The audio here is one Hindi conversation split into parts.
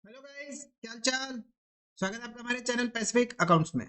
हेलो गाइस, क्या हाल चाल। स्वागत है आपका हमारे चैनल पैसिफिक अकाउंट्स में।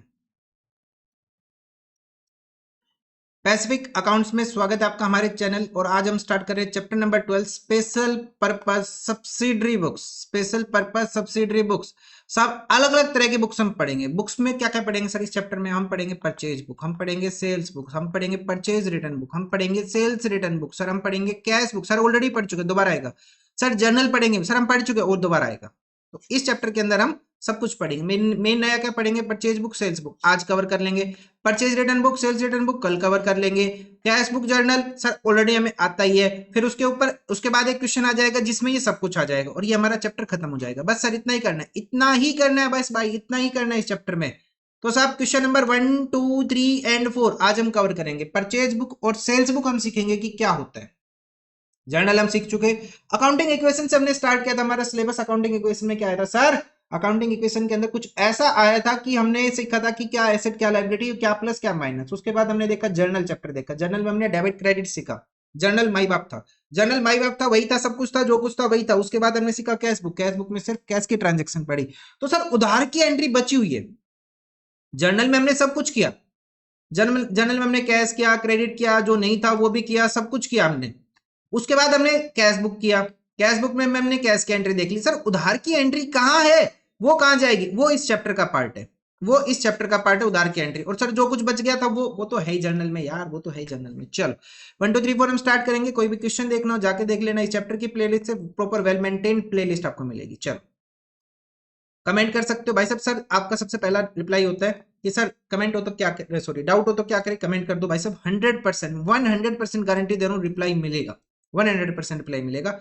पैसिफिक अकाउंट्स में स्वागत है आपका हमारे चैनल। और आज हम स्टार्ट कर रहे हैं chapter number 12, special purpose subsidiary books. Special purpose subsidiary books, सब अलग अलग तरह की बुक्स हम पढ़ेंगे। बुक्स में क्या क्या पढ़ेंगे सर? इस चैप्टर में हम पढ़ेंगे परचेज बुक, हम पढ़ेंगे सेल्स बुक, हम पढ़ेंगे परचेज रिटर्न बुक, हम पढ़ेंगे सेल्स रिटर्न बुक, सर हम पढ़ेंगे कैश बुक, सर ऑलरेडी पढ़ चुके, दोबारा आएगा। सर जर्नल पढ़ेंगे, सर हम पढ़ चुके और दोबारा आएगा। तो इस चैप्टर के अंदर हम सब कुछ पढ़ेंगे। मेन मेन नया क्या पढ़ेंगे? परचेज बुक, सेल्स बुक आज कवर कर लेंगे। Purchase return book, sales return book कल कवर कर लेंगे। Cash book journal sir already हमें आता ही है। फिर उसके ऊपर उसके बाद एक क्वेश्चन आ जाएगा जिसमें ये सब कुछ आ जाएगा और ये हमारा चैप्टर खत्म हो जाएगा। बस सर इतना ही करना है, इतना ही करना है बस भाई, इतना ही करना है इस चैप्टर में। तो साहब क्वेश्चन नंबर 1, 2, 3 एंड 4 आज हम कवर करेंगे। परचेज बुक और सेल्स बुक हम सीखेंगे कि क्या होता है। जर्नल हम सीख चुके। अकाउंटिंग इक्वेशन से हमने स्टार्ट किया था हमारा सिलेबस। अकाउंटिंग इक्वेशन में क्या आया था सर? अकाउंटिंग इक्वेशन के अंदर कुछ ऐसा आया था कि हमने सीखा था कि क्या एसेट, क्या लायबिलिटी, क्या प्लस, क्या माइनस। उसके बाद हमने देखा जर्नल चैप्टर देखा। जर्नल में हमने डेबिट क्रेडिट सीखा। जर्नल माई बाप था, जर्नल माई बाप था, वही था, सब कुछ था, जो कुछ था वही था। उसके बाद हमने सीखा कैश बुक। कैश बुक में सिर्फ कैश की ट्रांजेक्शन पड़ी। तो सर उधार की एंट्री बची हुई है। जर्नल में हमने सब कुछ किया। जर्नल जर्नल में हमने कैश किया, क्रेडिट किया, जो नहीं था वो भी किया, सब कुछ किया हमने। उसके बाद हमने कैश बुक किया। कैश बुक में हमने कैश की एंट्री देख ली। सर उधार की एंट्री कहां है? वो कहां जाएगी? वो इस चैप्टर का पार्ट है। वो इस चैप्टर का पार्ट है, उधार की एंट्री। और सर जो कुछ बच गया था वो तो है ही जर्नल में यार, वो तो है ही जर्नल में। चलो 1, 2, 3, 4 हम स्टार्ट करेंगे। कोई भी क्वेश्चन देखना हो जाके देख लेना। इस चैप्टर की प्लेलिस्ट से प्रॉपर वेल मेंटेन प्लेलिस्ट आपको मिलेगी। चलो कमेंट कर सकते हो भाई साहब। सर आपका सबसे पहला रिप्लाई होता है कि सर कमेंट हो तो क्या करें, सॉरी डाउट हो तो क्या करें, कमेंट कर दो भाई साहब। 100% 100% गारंटी दे रहा हूँ, रिप्लाई मिलेगा। 100% रिप्लाई मिलेगा।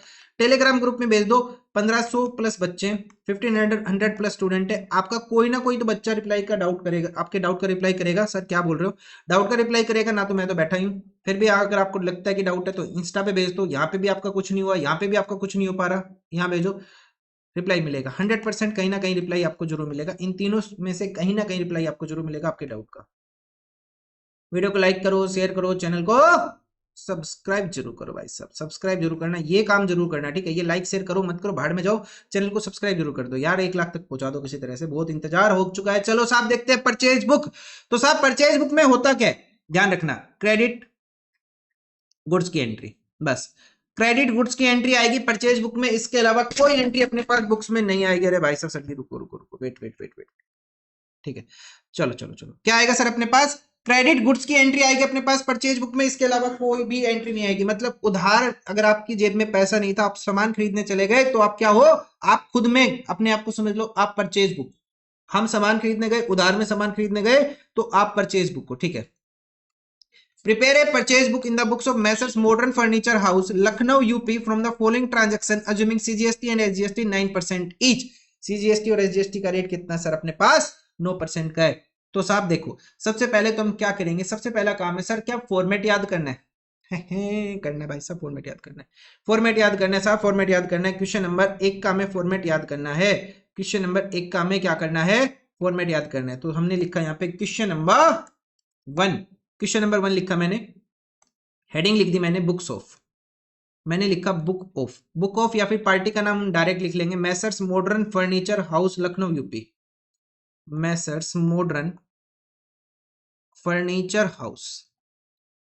टेलीग्राम ग्रुप में भेज दो। 1500 प्लस बच्चे, 1500 प्लस स्टूडेंट है। आपका कोई ना कोई तो बच्चा रिप्लाई का डाउट करेगा, आपके डाउट का रिप्लाई करेगा। सर क्या बोल रहे हो? डाउट का रिप्लाई करेगा ना? तो मैं तो बैठा ही हूँ। फिर भी अगर आपको लगता है कि डाउट है तो इंस्टा पे भेज दो। यहाँ पे भी आपका कुछ नहीं हुआ, यहाँ पे भी आपका कुछ नहीं हो पा रहा, यहाँ भेजो, रिप्लाई मिलेगा। 100% कहीं ना कहीं रिप्लाई आपको जरूर मिलेगा। इन तीनों में से कहीं ना कहीं रिप्लाई आपको जरूर मिलेगा आपके डाउट का। वीडियो को लाइक करो, शेयर करो, चैनल को सब्सक्राइब जरूर करो भाई साहब। सब्सक्राइब जरूर करना, ये काम जरूर करना, ठीक है? ये लाइक शेयर करो मत करो, भाड़ में जाओ। चैनल को सब्सक्राइब जरूर कर दो यार, 1 लाख तक पहुंचा दो किसी तरह से, बहुत इंतजार हो चुका है। चलो साहब देखते हैं परचेज बुक। तो साहब परचेज बुक में होता क्या है, ध्यान रखना। क्रेडिट गुड्स की एंट्री, बस क्रेडिट गुड्स की एंट्री आएगी परचेज बुक में। इसके अलावा कोई एंट्री अपने पास बुक्स में नहीं आएगी। अरे भाई साहब सर रुको रुको रुको, वेट वेट वेट वेट, ठीक है। चलो चलो चलो, क्या आएगा सर अपने पास? क्रेडिट गुड्स की एंट्री आएगी अपने पास परचेज बुक में। इसके अलावा कोई भी एंट्री नहीं आएगी। मतलब उधार, अगर आपकी जेब में पैसा नहीं था, आप सामान खरीदने चले गए, तो आप क्या हो? आप खुद में अपने आप को समझ लो आप परचेज बुक। हम सामान खरीदने गए, उधार में सामान खरीदने गए, तो आप परचेज बुक को, ठीक है। Prepare a purchase book in the books of Messrs Modern Furniture House, Lucknow, UP from the following transaction assuming CGST and SGST 9% each. CGST और SGST का रेट कितना सर अपने पास? 9% का है। तो साहब देखो, सबसे पहले तो हम क्या करेंगे? सबसे पहला काम है सर क्या फॉर्मेट याद करना है। करना है भाई साहब, फॉर्मेट याद करना है। फॉर्मेट याद करना है साहब, फॉर्मेट याद करना है। क्वेश्चन नंबर 1 का हमें फॉर्मेट याद करना है। क्वेश्चन नंबर 1 का हमें क्या करना है? फॉर्मेट याद करना है। तो हमने लिखा यहाँ पे क्वेश्चन नंबर 1। क्वेश्चन नंबर 1 लिखा मैंने, हेडिंग लिख दी मैंने बुक्स ऑफ। मैंने लिखा बुक ऑफ, बुक ऑफ या फिर पार्टी का नाम डायरेक्ट लिख लेंगे, Messrs modern furniture house Lucknow UP. Messrs modern furniture house,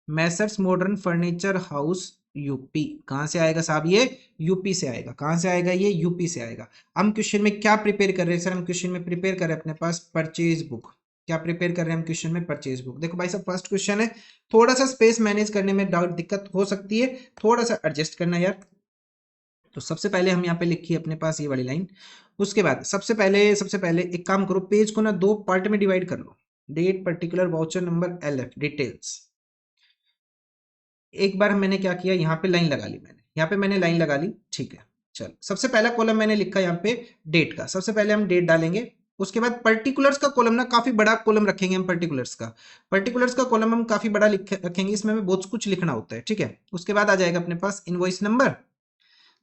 Messrs modern furniture house UP. कहां से आएगा साहब? ये यूपी से आएगा। कहां से आएगा? ये यूपी से आएगा। हम क्वेश्चन में क्या प्रिपेयर कर रहे हैं सर? हम क्वेश्चन में प्रिपेयर कर रहे हैं अपने पास परचेज बुक। क्या प्रिपेयर कर रहे हैं हम क्वेश्चन में? Purchase book. देखो भाई साहब फर्स्ट क्वेश्चन है, थोड़ा सा स्पेस मैनेज करने में डाउट दिक्कत हो सकती है, थोड़ा सा एडजस्ट करना यार। तो सबसे पहले हम यहाँ पे लिखिए अपने पास ये वाली लाइन। उसके बाद सबसे पहले एक काम करो, पेज को ना 2 पार्ट में डिवाइड कर लो। Date, particular, voucher number, LF details. एक बार मैंने क्या किया, यहाँ पे लाइन लगा ली मैंने, यहाँ पे मैंने लाइन लगा ली, ठीक है। चलो सबसे पहला कॉलम मैंने लिखा यहाँ पे डेट का। सबसे पहले हम डेट डालेंगे। उसके बाद पर्टिकुलर्स का कॉलम ना काफी बड़ा कॉलम रखेंगे हम। पर्टिकुलर्स का कॉलम हम काफी बड़ा रखेंगे, इसमें हमें बहुत कुछ लिखना होता है, ठीक है। उसके बाद आ जाएगा अपने पास इनवॉइस नंबर,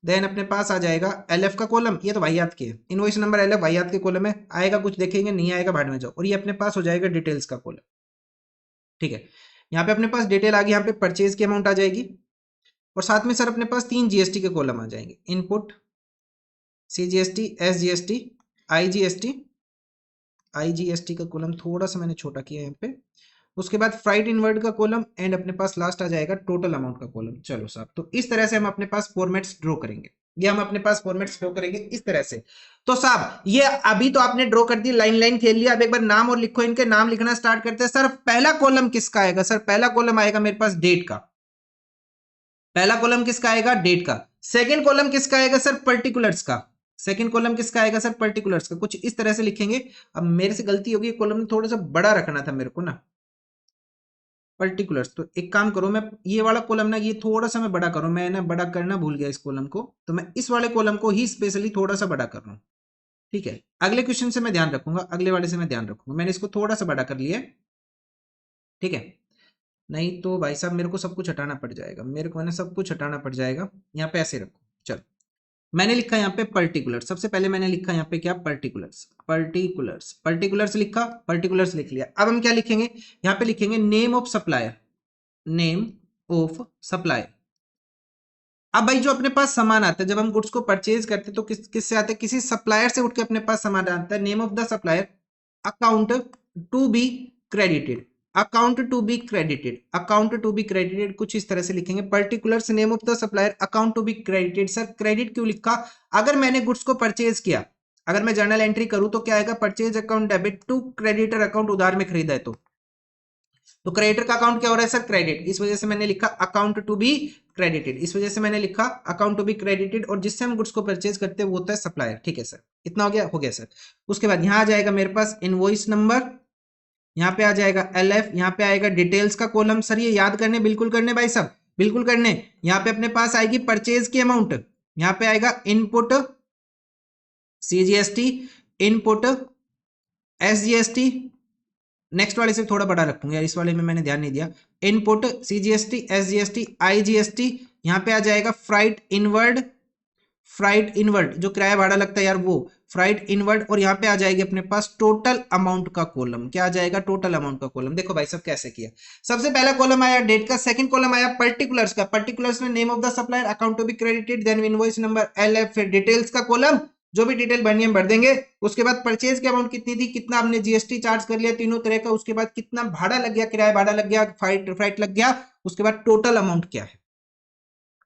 देन अपने पास आ जाएगा LF का कॉलम। ये तो वाहियात के इनवॉइस नंबर LF वाहियात के कॉलम है, आएगा कुछ देखेंगे, नहीं आएगा भाड़ में जाओ। और ये अपने पास हो जाएगा डिटेल्स का कॉलम, ठीक है। यहाँ पे अपने पास डिटेल आ गई, यहाँ पे परचेज की अमाउंट आ जाएगी। और साथ में सर अपने पास 3 GST के कॉलम आ जाएंगे, इनपुट, CGST, SGST, IGST का कॉलम थोड़ा सा मैंने छोटा किया यहाँ पे। उसके बाद फ्राइट इनवर्ड का कॉलम एंड अपने पास लास्ट आ जाएगा टोटल अमाउंट का कॉलम। चलो साहब, तो इस तरह से हम अपने पास फॉर्मेट्स ड्रॉ करेंगे। ये हम अपने पास फॉर्मेट्स ड्रॉ करेंगे इस तरह से। तो साहब ये अभी तो आपने ड्रॉ कर दी, लाइन लाइन खेल लिया। अब एक बार नाम और लिखो, इनके नाम लिखना स्टार्ट करते हैं। सर पहला कॉलम किसका आएगा? सर पहला कॉलम आएगा मेरे पास डेट का। पहला कॉलम किसका आएगा? डेट का। सेकंड कॉलम किसका आएगा? सर पर्टिकुलर्स का। सेकंड कॉलम किसका आएगा? सर पर्टिकुलर्स का। कुछ इस तरह से लिखेंगे। अब मेरे से गलती होगी, कॉलम थोड़ा सा बड़ा रखना था मेरे को ना, पर्टिकुलर्स। तो एक काम करो, मैं ये वाला कॉलम ना, ये थोड़ा सा मैं बड़ा करूं। मैं ना बड़ा करना भूल गया इस कॉलम को, तो मैं इस वाले कॉलम को ही स्पेशली थोड़ा सा बड़ा कर रहा हूं। ठीक है, अगले क्वेश्चन से मैं ध्यान रखूंगा, अगले वाले से मैं ध्यान रखूंगा। मैंने इसको थोड़ा सा बड़ा कर लिया। ठीक है, नहीं तो भाई साहब मेरे को सब कुछ हटाना पड़ जाएगा, मेरे को ना सब कुछ हटाना पड़ जाएगा। यहाँ पे ऐसे रखो। चलो, मैंने लिखा यहाँ पे पर्टिकुलर। सबसे पहले मैंने लिखा यहाँ पे क्या? पर्टिकुलर्स। पर्टिकुलर्स, पर्टिकुलर्स लिखा, पर्टिकुलर्स लिख लिया। अब हम क्या लिखेंगे? यहाँ पे लिखेंगे name of supplier. Name of supplier. अब भाई जो अपने पास सामान आता है, जब हम गुड्स को परचेज करते हैं तो किससे आता है? किसी सप्लायर से उठ के अपने पास सामान आता है। Name of the supplier, account to be credited. Account to be credited, account to be credited, कुछ इस तरह से लिखेंगे। Particulars, name of the supplier, account to be credited. Sir credit क्यों लिखा? अगर मैंने गुड्स को परचेज किया, अगर मैं जर्नल एंट्री करूं तो क्या आएगा? Purchase account debit to creditor account, उधार में खरीदा है तो क्रेडिटर का अकाउंट क्या हो रहा है? Sir credit. इस वजह से मैंने लिखा अकाउंट टू बी क्रेडिटेड। इस वजह से मैंने लिखा अकाउंट टू बी क्रेडिटेड, और जिससे हम गुड्स को परचेज करते हैं वो होता है सप्लायर। ठीक है सर, इतना हो गया? हो गया सर। उसके बाद यहाँ आ जाएगा मेरे पास इनवॉइस नंबर, यहाँ पे आ जाएगा LF, यहाँ पे आएगा डिटेल्स का कॉलम। सर ये याद करने, बिल्कुल करने भाई साहब, बिल्कुल करने। यहाँ पे अपने पास आएगी परचेज की अमाउंट, यहाँ पे आएगा input CGST, input SGST। Next वाले से थोड़ा बड़ा रखूंगा यार, इस वाले में मैंने ध्यान नहीं दिया। Input CGST, SGST, IGST। यहाँ पे आ जाएगा फ्राइट इनवर्ड, फ्राइट इनवर्ड जो किराया भाड़ा लगता है यार वो फ्राइट इनवर्ड। और यहाँ पे आ जाएगी अपने पास टोटल अमाउंट का कॉलम। क्या आ जाएगा? टोटल अमाउंट का कॉलम। देखो भाई सब कैसे किया। सबसे पहला कॉलम आया डेट का, सेकंड कॉलम आया पर्टिकुलर्स का। पर्टिकुलर्स में name of the supplier, account to be credited, then invoice number LF, फिर डिटेल्स का कॉलम, जो भी डिटेल भरनी हम भर देंगे। उसके बाद परचेज की अमाउंट कितनी थी, कितना हमने GST चार्ज कर लिया तीनों तरह का। उसके बाद कितना भाड़ा लग गया, किराया भाड़ा लग गया, फ्राइट लग गया। उसके बाद टोटल अमाउंट क्या है,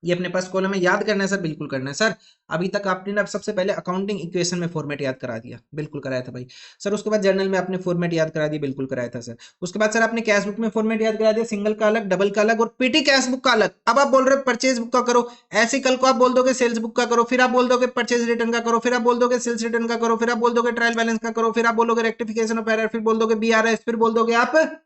ये अपने पास कॉलम में याद करना है सर, बिल्कुल करना है सर। अभी तक आपने ना सबसे पहले अकाउंटिंग इक्वेशन में फॉर्मेट याद करा दिया, बिल्कुल कराया था भाई सर। उसके बाद जर्नल में आपने फॉर्मेट याद करा दिया, बिल्कुल कराया था सर। उसके बाद सर आपने कैश बुक में फॉर्मेट याद करा दिया, सिंगल का अलग, डबल का अलग और PT कैश बुक का अलग। अब आप बोल रहे हो परचेज बुक का करो, ऐसे कल को आप बोल दोगे सेल्स बुक का करो, फिर आप बोल दोगे परचेज रिटर्न का करो, फिर आप बोल दोगे सेल्स रिटर्न का करो, फिर आप बोल दोगे ट्रायल बैलेंस का करो, फिर आप बोलोगे रेक्टिफिकेशन ऑफ एरर, फिर बोल दोगे BRS, फिर बोल दोगे आप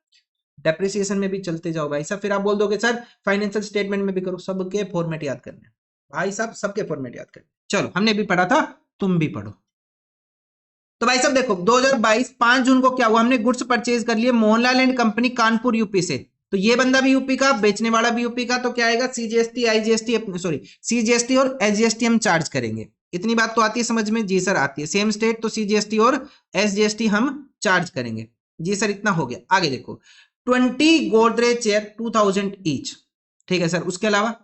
डेप्रिसिएशन में भी चलते जाओ भाई साहब। फिर आप बोल दोगे सर फाइनेंशियल स्टेटमेंट में भी करो। सबके फॉर्मेट याद करने भाई साहब, सबके फॉर्मेट याद करने। चलो हमने भी पढ़ा था, तुम भी पढ़ो। तो भाई साहब देखो 2022 5 जून को क्या हुआ, हमने गुड्स परचेज कर लिए Mohanlal and company Kanpur UP से। तो ये बंदा भी यूपी का, बेचने वाला भी यूपी का। तो क्या आएगा? CGST, IGST, सॉरी CGST और SGST हम चार्ज करेंगे। इतनी बात तो आती है समझ में? जी सर आती है। सेम स्टेट तो CGST और SGST हम चार्ज करेंगे। जी सर इतना हो गया। आगे देखो 20 गोदरेज चेयर 2000 ईच। ठीक है सर। उसके अलावा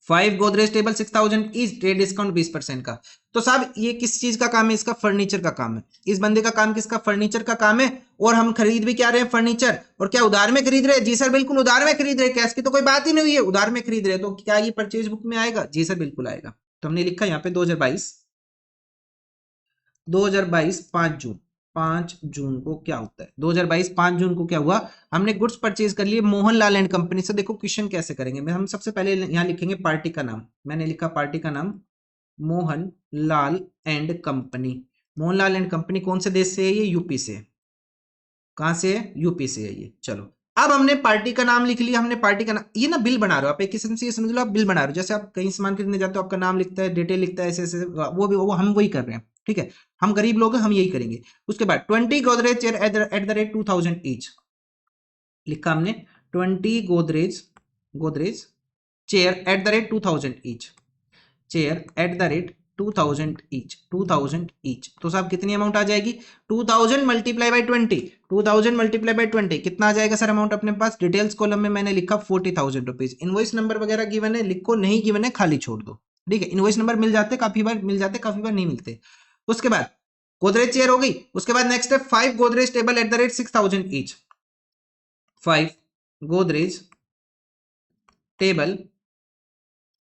5 Godrej table 6000 each, trade discount 20% का। तो साहब ये किस चीज का काम है? इसका फर्नीचर का काम है। इस बंदे का काम किसका? फर्नीचर का काम है। और हम खरीद भी क्या रहे हैं? फर्नीचर। और क्या उधार में खरीद रहे हैं? जी सर बिल्कुल उधार में खरीद रहे हैं, कैश की तो कोई बात ही नहीं हुई है, उधार में खरीद रहे हैं। तो क्या ये परचेज बुक में आएगा? जी सर बिल्कुल आएगा। तो हमने लिखा यहाँ पे 2022 5 जून को क्या होता है? 2022 5 जून को क्या हुआ? हमने गुड्स परचेज कर लिए मोहनलाल एंड कंपनी से। देखो क्वेश्चन कैसे करेंगे, हम सबसे पहले यहाँ लिखेंगे पार्टी का नाम। मैंने लिखा पार्टी का नाम Mohanlal and company. Mohanlal and company कौन से देश से है? ये यूपी से। कहां से है? यूपी से है ये। चलो अब हमने पार्टी का नाम लिख लिया। हमने पार्टी का नाम, ये ना बिल बना रहे हो आप, एक किस्म से ये समझ लो आप बिल बना रहे हो। जैसे आप कहीं सामान खरीदने जाते हो, आपका नाम लिखता है, डिटेल लिखता है, ऐसे ऐसे, वो हम वही कर रहे हैं। ठीक है, हम गरीब लोग हैं, हम यही करेंगे। उसके बाद 20 Godrej chair eight the rate 2000 each लिखा हमने। 20 Godrej chair eight the rate 2000 each, chair eight the rate 2000 each, 2000 each. तो साहब कितनी अमाउंट आ जाएगी? 2000 मल्टीप्लाई बाई 20, 2000 मल्टीप्लाई बाई 20 कितना आ जाएगा सर अमाउंट अपने पास? डिटेल्स कॉलम में मैंने लिखा 40,000 रुपीज। इनवॉइस नंबर वगैरह गिवन है, लिखो, नहीं गिवन है खाली छोड़ दो। ठीक है, इनवॉइस नंबर मिल जाते, काफी बार मिल जाते, काफी बार नहीं मिलते। उसके बाद गोदरेज चेयर हो गई। उसके बाद नेक्स्ट है 5 Godrej table eight the rate 6000 each. 5 Godrej table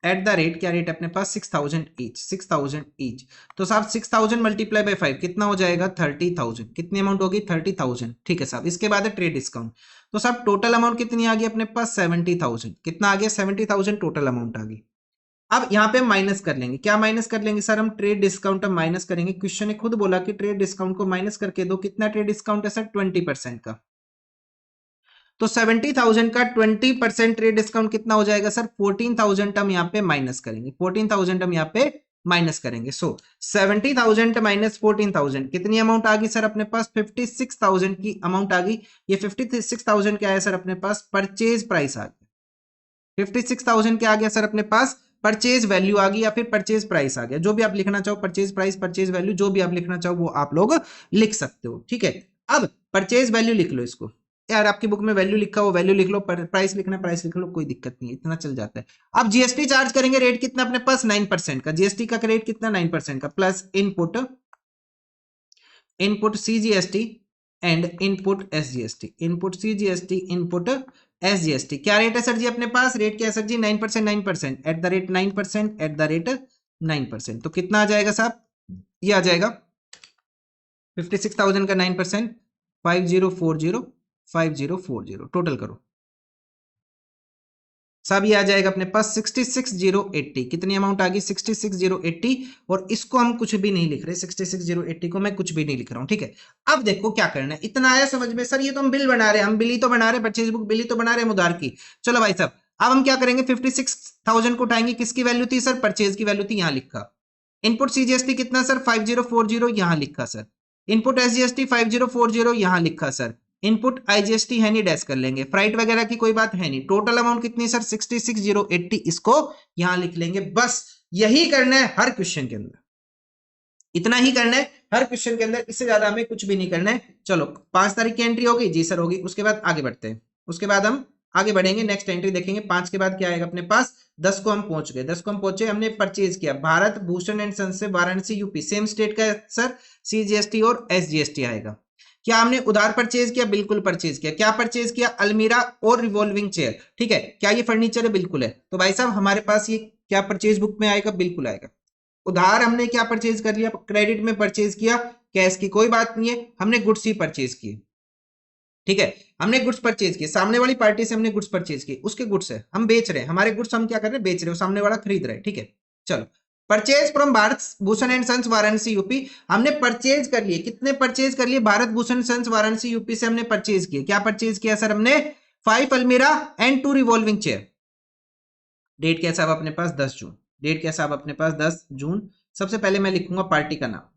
eight the rate, क्या रेट है अपने पास, 6000 ईच, 6000 ईच। तो साहब 6000 मल्टीप्लाई बाय 5 कितना हो जाएगा, 30,000। कितनी अमाउंट होगी, 30,000। ठीक है साहब, इसके बाद है ट्रेड डिस्काउंट। तो साहब टोटल अमाउंट कितनी आ गई अपने पास, 70,000। कितना आ गया, 70,000 टोटल अमाउंट आ गई। अब यहाँ पे माइनस कर लेंगे, क्या माइनस कर लेंगे सर, हम ट्रेड डिस्काउंट माइनस करेंगे। क्वेश्चन ने खुद बोला कि ट्रेड डिस्काउंट को माइनस करके दो। कितना ट्रेड डिस्काउंट है सर, 20% का। तो 70,000 का 20% ट्रेड डिस्काउंट कितना हो जाएगा सर, 14,000 हम यहाँ पे माइनस करेंगे। 14,000 हम यहाँ पे माइनस करेंगे। सो 70,000 माइनस 14,000 कितनी अमाउंट आ गई सर अपने पास, 56,000 की अमाउंट आ गई। ये 56,000 क्या है सर अपने पास, परचेज प्राइस आ गया। 56,000 क्या आ गया सर अपने पास, परचेज वैल्यू आ गई या फिर परचेज प्राइस आ गया, जो भी आप लिखना चाहो, परचेज प्राइस, परचेज वैल्यू, जो भी आप लिखना चाहो वो आप लोग लिख सकते हो। ठीक है, अब परचेज वैल्यू लिख लो इसको। यार आपकी बुक में वैल्यू लिखा हो वैल्यू लिख लो, प्राइस लिखना प्राइस लिख लो, कोई दिक्कत नहीं है, इतना चल जाता है। अब जीएसटी चार्ज करेंगे, रेट कितना अपने पास, 9% का। जीएसटी का रेट कितना, 9% का, plus input, input CGST and input SGST, input CGST, input SGST. क्या रेट है सर जी अपने पास, रेट क्या है sir ji, 9%, 9% at the rate 9%, at the rate 9%। तो कितना आ जाएगा साहब, ये आ जाएगा 56,000 का 9%, 5040, 5040। टोटल करो सब, ये आ जाएगा अपने पास 66,080। कितनी अमाउंट आ गई, 66,080। और इसको हम कुछ भी नहीं लिख रहे, 66,080 को मैं कुछ भी नहीं लिख रहा हूं। ठीक है, अब देखो क्या करना है, इतना आया समझ में, सर ये तो हम बिल बना रहे हैं, हम बिल ही तो बना रहे हैं, परचेज बुक बिल ही तो बना रहे हैं उधार की। चलो भाई साहब, अब हम क्या करेंगे, 56,000 को उठाएंगे, किसकी वैल्यू थी सर, परचेज की वैल्यू थी, यहां लिखा। इनपुट सीजीएसटी कितना सर, 5040, यहां लिखा सर। इनपुट एसजीएसटी 5040, यहां लिखा सर। इनपुट आईजीएसटी है नहीं, डैश कर लेंगे। फ्राइट वगैरह की कोई बात है नहीं। टोटल अमाउंट कितनी सर, 66,080, इसको यहां लिख लेंगे। बस यही करना है हर क्वेश्चन के अंदर, इतना ही करना है हर क्वेश्चन के अंदर, इससे ज्यादा हमें कुछ भी नहीं करना है। चलो 5 तारीख की एंट्री होगी जी सर, होगी। उसके बाद आगे बढ़ते हैं, उसके बाद हम आगे बढ़ेंगे, नेक्स्ट एंट्री देखेंगे। 5 के बाद क्या आएगा अपने पास, 10 को हम पहुंच गए, 10 को हम पहुंचे, हमने परचेज किया भारत भूषण एंड सन्स से वाराणसी यूपी, सेम स्टेट का सर, सीजीएसटी और एसजीएसटी आएगा। क्या हमने उधार परचेज किया, बिल्कुल परचेज किया। क्या परचेज किया, अलमीरा और रिवॉल्विंग चेयर। ठीक है, क्या ये फर्नीचर है, बिल्कुल है। तो भाई साहब हमारे पास ये क्या परचेज बुक में आएगा, बिल्कुल आएगा। उधार हमने क्या परचेज कर लिया, क्रेडिट में परचेज किया, कैश की कोई बात नहीं है, हमने गुड्स ही परचेज किए। ठीक है, हमने गुड्स परचेज किए, सामने वाली पार्टी से हमने गुड्स परचेज किए, उसके गुड्स है, हम बेच रहे हैं, हमारे गुड्स हम क्या कर रहे हैं, बेच रहे हो, सामने वाला खरीद रहा है। ठीक है, चलो purchase from Bharat Bhushan and sons Varanasi UP, हमने परचेज कर लिए। कितने परचेज कर लिए, भारत भूषण सन्स वाराणसी यूपी से हमने परचेज किए। क्या परचेज किया सर हमने, 5 अलमीरा एंड 2 रिवॉल्विंग चेयर। डेट क्या साहब अपने पास, 10 जून। डेट क्या साहब अपने पास, 10 जून। सबसे पहले मैं लिखूंगा पार्टी का नाम,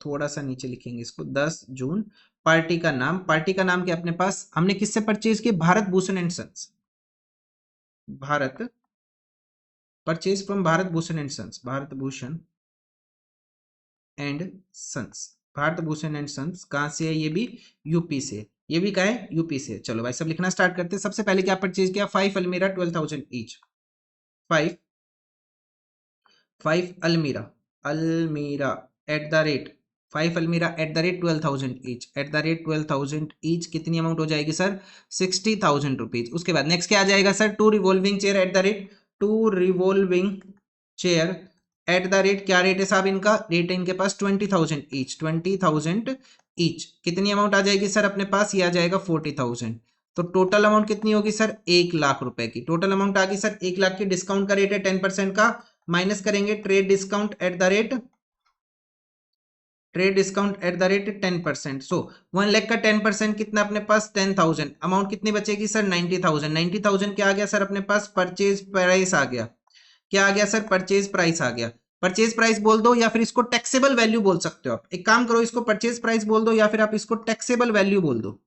थोड़ा सा नीचे लिखेंगे इसको, 10 जून। पार्टी का नाम, पार्टी का नाम क्या अपने पास, हमने किससे परचेज किया, Bharat Bhushan and sons. Bharat, purchase from Bharat Bhushan and sons, Bharat Bhushan and sons, Bharat Bhushan and sons कहां से है, ये भी यूपी से, ये भी कहा है यूपी से। चलो भाई सब लिखना स्टार्ट करते हैं। सबसे पहले क्या परचेज किया, 5 अलमीरा 12,000 ईच। 5 अलमीरा, अलमीरा एट द रेट, 5 अलमीरा eight the rate 12,000 each, eight the rate 12,000 each. कितनी अमाउंट हो जाएगी सर, 60,000 रुपीज। उसके बाद नेक्स्ट क्या आ जाएगा sir, 2 revolving chair eight the rate, 2 revolving chair eight the rate, क्या रेट है साहब इनका, रेट है इनके पास 20,000 ईच, 20,000 ईच। कितनी अमाउंट आ जाएगी सर अपने पास, ये आ जाएगा 40,000। तो टोटल अमाउंट कितनी होगी सर, 1,00,000 रुपए की टोटल अमाउंट आ गई सर। 1,00,000 की डिस्काउंट का रेट है 10% का, माइनस करेंगे trade discount at the rate, trade discount at the rate 10%। सो 1,00,000 का 10% कितना अपने पास, 10,000। अमाउंट कितनी बचेगी सर, 90,000। 90,000 क्या आ गया सर अपने पास, परचेज प्राइस आ गया। क्या आ गया सर, परचेज प्राइस आ गया। परचेज प्राइस बोल दो या फिर इसको टैक्सेबल वैल्यू बोल सकते हो आप। एक काम करो, इसको परचेज प्राइस बोल दो या फिर आप इसको टैक्सेबल वैल्यू बोल दो।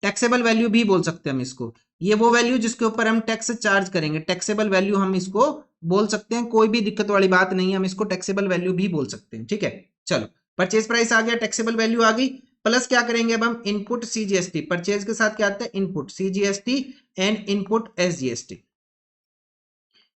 टैक्सेबल वैल्यू भी बोल सकते हैं हम इसको, ये वो वैल्यू जिसके ऊपर हम टैक्स चार्ज करेंगे, टैक्सेबल वैल्यू हम इसको बोल सकते हैं, कोई भी दिक्कत वाली बात नहीं है, हम इसको टैक्सेबल वैल्यू भी बोल सकते हैं। ठीक है, चलो परचेज प्राइस आ गया, टैक्सेबल वैल्यू आ गई, प्लस क्या करेंगे अब हम, इनपुट सीजीएसटी। परचेज के साथ क्या आता है, input CGST and input SGST.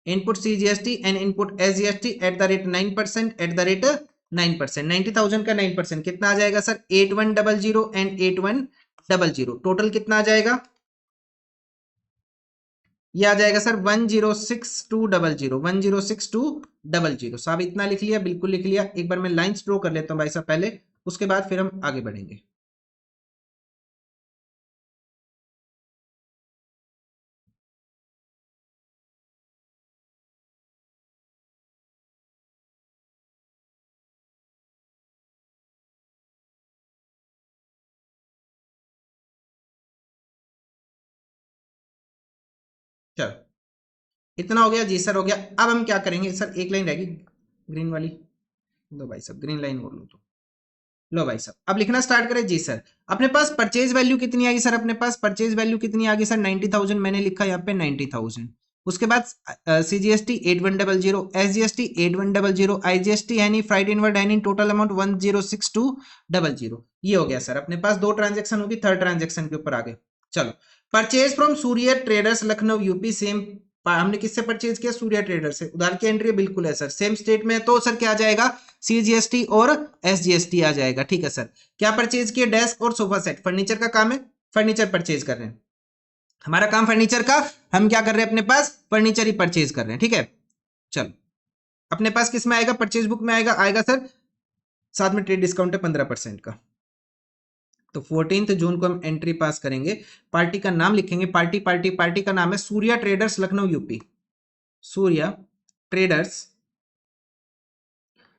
Input CGST and input SGST eight the rate 9%, at the rate 9%। 90,000 का 9% कितना आ जाएगा सर? 8100 एंड 8100। टोटल कितना आ जाएगा? ये आ जाएगा सर 106200, 106200। साहब इतना लिख लिया? बिल्कुल लिख लिया। एक बार मैं लाइंस ड्रॉ कर लेता हूं भाई साहब पहले, उसके बाद फिर हम आगे बढ़ेंगे। चलो इतना हो गया जी सर, हो गया। अब हम क्या करेंगे सर? एक लाइन रहेगी ग्रीन वाली, लो भाई साहब ग्रीन लाइन बोल लो तो। लो भाई साहब अब लिखना स्टार्ट करें जी सर। अपने पास परचेज वैल्यू कितनी आई सर? अपने पास परचेज वैल्यू कितनी आ गई सर? 90,000 मैंने लिखा यहाँ पे 90,000। उसके बाद CGST 8100, SGST 8100, IGST यानी फ्राइट इनवर्ड यानी टोटल अमाउंट 106200। ये हो गया सर। अपने पास दो ट्रांजेक्शन होगी, थर्ड ट्रांजेक्शन के ऊपर आगे चलो। Purchase from Surya traders Lucknow UP, same हमने किससे परचेज किया? सूर्य ट्रेडर से। उधार की एंट्री बिल्कुल है सर, सेम स्टेट में तो सर क्या आ जाएगा? CGST और SGST आ जाएगा। ठीक है सर। क्या परचेज किया? डेस्क और सोफा सेट। फर्नीचर का काम है, फर्नीचर परचेज कर रहे हैं। हमारा काम फर्नीचर का, हम क्या कर रहे हैं? अपने पास फर्नीचर ही परचेज कर रहे हैं। ठीक है चलो। अपने पास किस में आएगा? परचेज बुक में आएगा। आएगा सर साथ में ट्रेड डिस्काउंट है 15% का। तो 14 जून को हम एंट्री पास करेंगे। पार्टी का नाम लिखेंगे, पार्टी का नाम है Surya traders Lucknow UP. Surya traders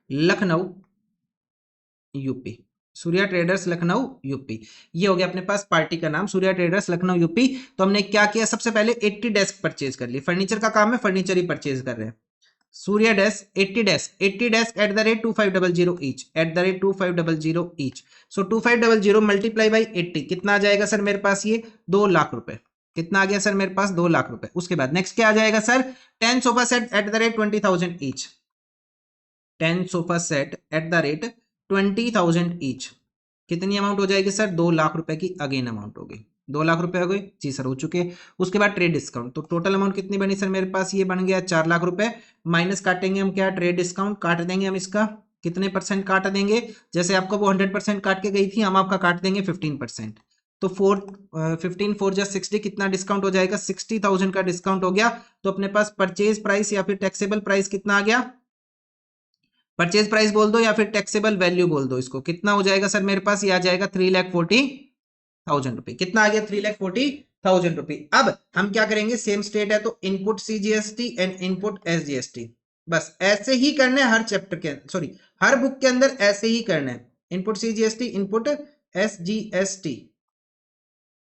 Lucknow UP. Surya traders Lucknow UP. ये हो गया अपने पास पार्टी का नाम, सूर्या ट्रेडर्स लखनऊ यूपी। तो हमने क्या किया? सबसे पहले 80 डेस्क परचेज कर ली। फर्नीचर का काम है, फर्नीचर ही परचेज कर रहे हैं। Surya desk 80 desk, 80 desk eight the rate 2500 each, eight the rate 2500 each. So 2500 multiply by 80 कितना आ जाएगा सर मेरे पास? ये 2 लाख रुपए। कितना आ गया सर मेरे पास? 2 लाख रुपए। उसके बाद नेक्स्ट क्या आ जाएगा sir? 10 sofa set eight the rate 20,000 each, 10 sofa set eight the rate 20,000 each. कितनी अमाउंट हो जाएगी सर? 2 लाख रुपए की अगेन अमाउंट हो गई। 2 लाख रुपए हो गए जी सर, हो चुके हैं। उसके बाद ट्रेड डिस्काउंट, तो टोटल अमाउंट कितनी बनी सर मेरे पास? ये बन गया 4 लाख रुपए। माइनस काटेंगे हम क्या? ट्रेड डिस्काउंट काट देंगे हम इसका। कितने परसेंट काट देंगे? जैसे आपको वो 100% काट के गई थी, हम आपका काट देंगे 15%। तो 15 4 जा 60, कितना डिस्काउंट हो जाएगा? 60,000 का डिस्काउंट हो गया। तो अपने पास परचेज प्राइस या फिर टैक्सेबल प्राइस कितना आ गया? परचेज प्राइस बोल दो या फिर टैक्सेबल वैल्यू बोल दो इसको। कितना हो जाएगा सर मेरे पास? ये आ जाएगा 3,40,000 रुपए। कितना आ गया? 3,40,000 रुपए। अब हम क्या करेंगे? सेम स्टेट है तो input CGST and input SGST। बस ऐसे ही करना है हर चैप्टर के, सॉरी हर बुक के अंदर ऐसे ही करना है। Input CGST, input SGST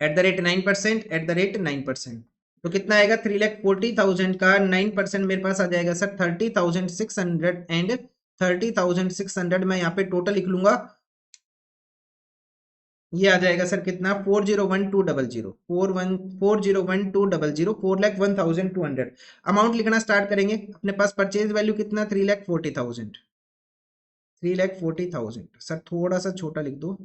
eight the rate 9%, at the rate 9%। तो कितना आएगा? 3,40,000 का 9% मेरे पास आ जाएगा सर 30,600 एंड 30,600 मैं यहाँ पे टोटल लिख लूंगा। ये आ जाएगा सर कितना? 4,01,200, 4,01,200, 4,01,200। अमाउंट लिखना स्टार्ट करेंगे। अपने पास परचेज वैल्यू कितना? 3,40,000, 3,40,000। सर थोड़ा सा छोटा लिख दो।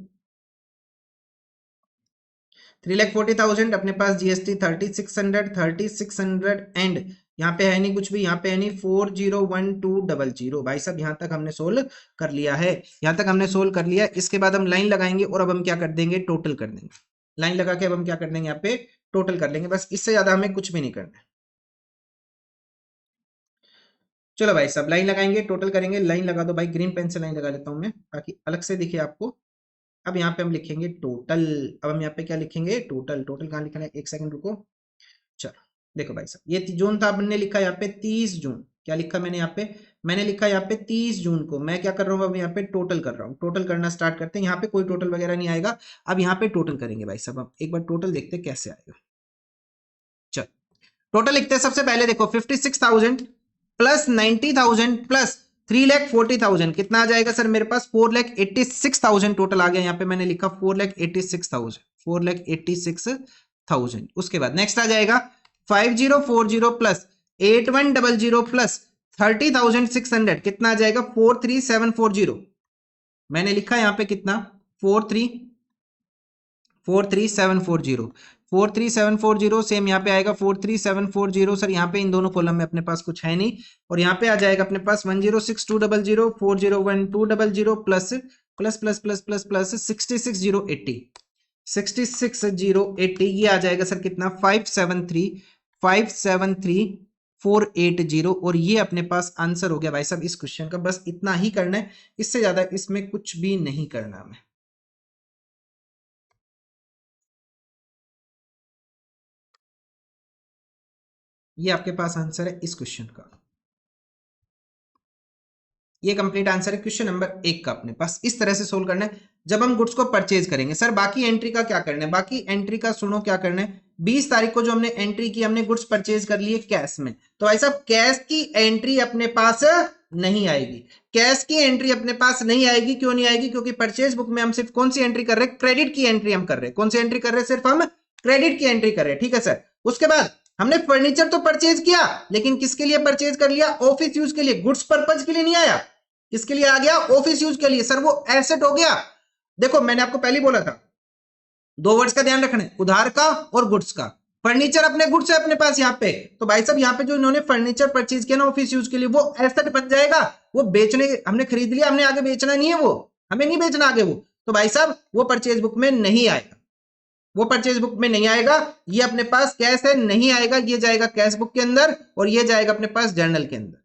3,40,000। अपने पास GST 3,600, 3,600 एंड यहाँ पे है नहीं कुछ भी, यहाँ पे है नहीं 4,01,200। भाई साहब यहाँ तक हमने सोल्व कर लिया है, यहाँ तक हमने सोल्व कर लिया है। इसके बाद हम लाइन लगाएंगे और अब हम क्या कर देंगे? टोटल कर देंगे। लाइन लगा के अब हम क्या कर देंगे? यहाँ पे टोटल कर लेंगे। बस इससे ज्यादा हमें कुछ भी नहीं करना है। चलो भाई साहब लाइन लगाएंगे, टोटल करेंगे। लाइन लगा दो भाई, ग्रीन पेन से लाइन लगा लेता हूं मैं ताकि अलग से दिखे आपको। अब यहाँ पे हम लिखेंगे टोटल। अब हम यहाँ पे क्या लिखेंगे? टोटल। टोटल कहाँ लिखना है? एक सेकंड रुको। चलो देखो भाई साहब, ये जून था, हमने लिखा यहाँ पे 30 जून। क्या लिखा मैंने यहाँ पे? मैंने लिखा यहाँ पे 30 जून को। मैं क्या कर रहा हूँ? अब यहाँ पे टोटल कर रहा हूँ। टोटल करना स्टार्ट करते हैं। यहाँ पे कोई टोटल वगैरह नहीं आएगा। अब यहाँ पे टोटल करेंगे भाई साहब। अब एक बार टोटल देखते हैं कैसे आएगा। चलो टोटल लिखते हैं। सबसे पहले देखो 56,000 प्लस 90,000 प्लस 3,40,000 कितना आ जाएगा सर मेरे पास? 4,86,000 टोटल आ गया। यहाँ पे मैंने लिखा 4,86,000, 4,86,000। उसके बाद नेक्स्ट आ जाएगा 5040 प्लस 8100 प्लस 30,600 कितना आ जाएगा? 4,3740। मैंने लिखा यहाँ पे कितना? 4,3740। 43740 सेम यहाँ पे आएगा 43740 सर, यहाँ पे इन दोनों कॉलम में अपने पास कुछ है नहीं, और यहाँ पे आ जाएगा अपने पास 106,200 401200 plus plus plus plus plus plus 66080 66080 ये आ जाएगा सर कितना 573,480 और ये अपने पास आंसर हो गया भाई साहब इस क्वेश्चन का। बस इतना ही करना है, इससे ज्यादा इसमें कुछ भी नहीं करना हमें। ये आपके पास आंसर है इस क्वेश्चन का। ये कंप्लीट आंसर है क्वेश्चन नंबर 1 का। अपने पास इस तरह से सोल्व करना है जब हम गुड्स को परचेज करेंगे। सर बाकी एंट्री का क्या करना है? बाकी एंट्री का सुनो क्या करना है। 20 तारीख को जो हमने एंट्री की, हमने गुड्स परचेज कर लिए कैश में, तो भाई साहब कैश की एंट्री अपने पास नहीं आएगी। कैश की एंट्री अपने पास नहीं आएगी। क्यों नहीं आएगी? क्योंकि परचेज बुक में हम सिर्फ कौन सी एंट्री कर रहे हैं? क्रेडिट की एंट्री हम कर रहे हैं। कौन सी एंट्री कर रहे हैं? सिर्फ हम क्रेडिट की एंट्री कर रहे हैं। ठीक है सर। उसके बाद हमने फर्नीचर तो परचेज किया, लेकिन किसके लिए परचेज कर लिया? ऑफिस यूज के लिए, गुड्स पर्पज के लिए नहीं आया। किसके लिए आ गया? ऑफिस यूज के लिए। सर वो एसेट हो गया। देखो मैंने आपको पहले बोला था, दो वर्ड्स का ध्यान रखना है, उधार का और गुड्स का। फर्नीचर अपने गुड्स है अपने पास यहाँ पे, तो भाई साहब यहाँ पे जो इन्होंने फर्नीचर परचेज किया ना ऑफिस यूज के लिए, वो एसेट बन जाएगा। वो बेचने, हमने खरीद लिया, हमने आगे बेचना नहीं है, वो हमें नहीं बेचना आगे वो, तो भाई साहब वो परचेज बुक में नहीं आएगा। वो परचेज बुक में नहीं आएगा। ये अपने पास कैश है, नहीं आएगा। ये जाएगा कैश बुक के अंदर और ये जाएगा अपने पास जर्नल के अंदर।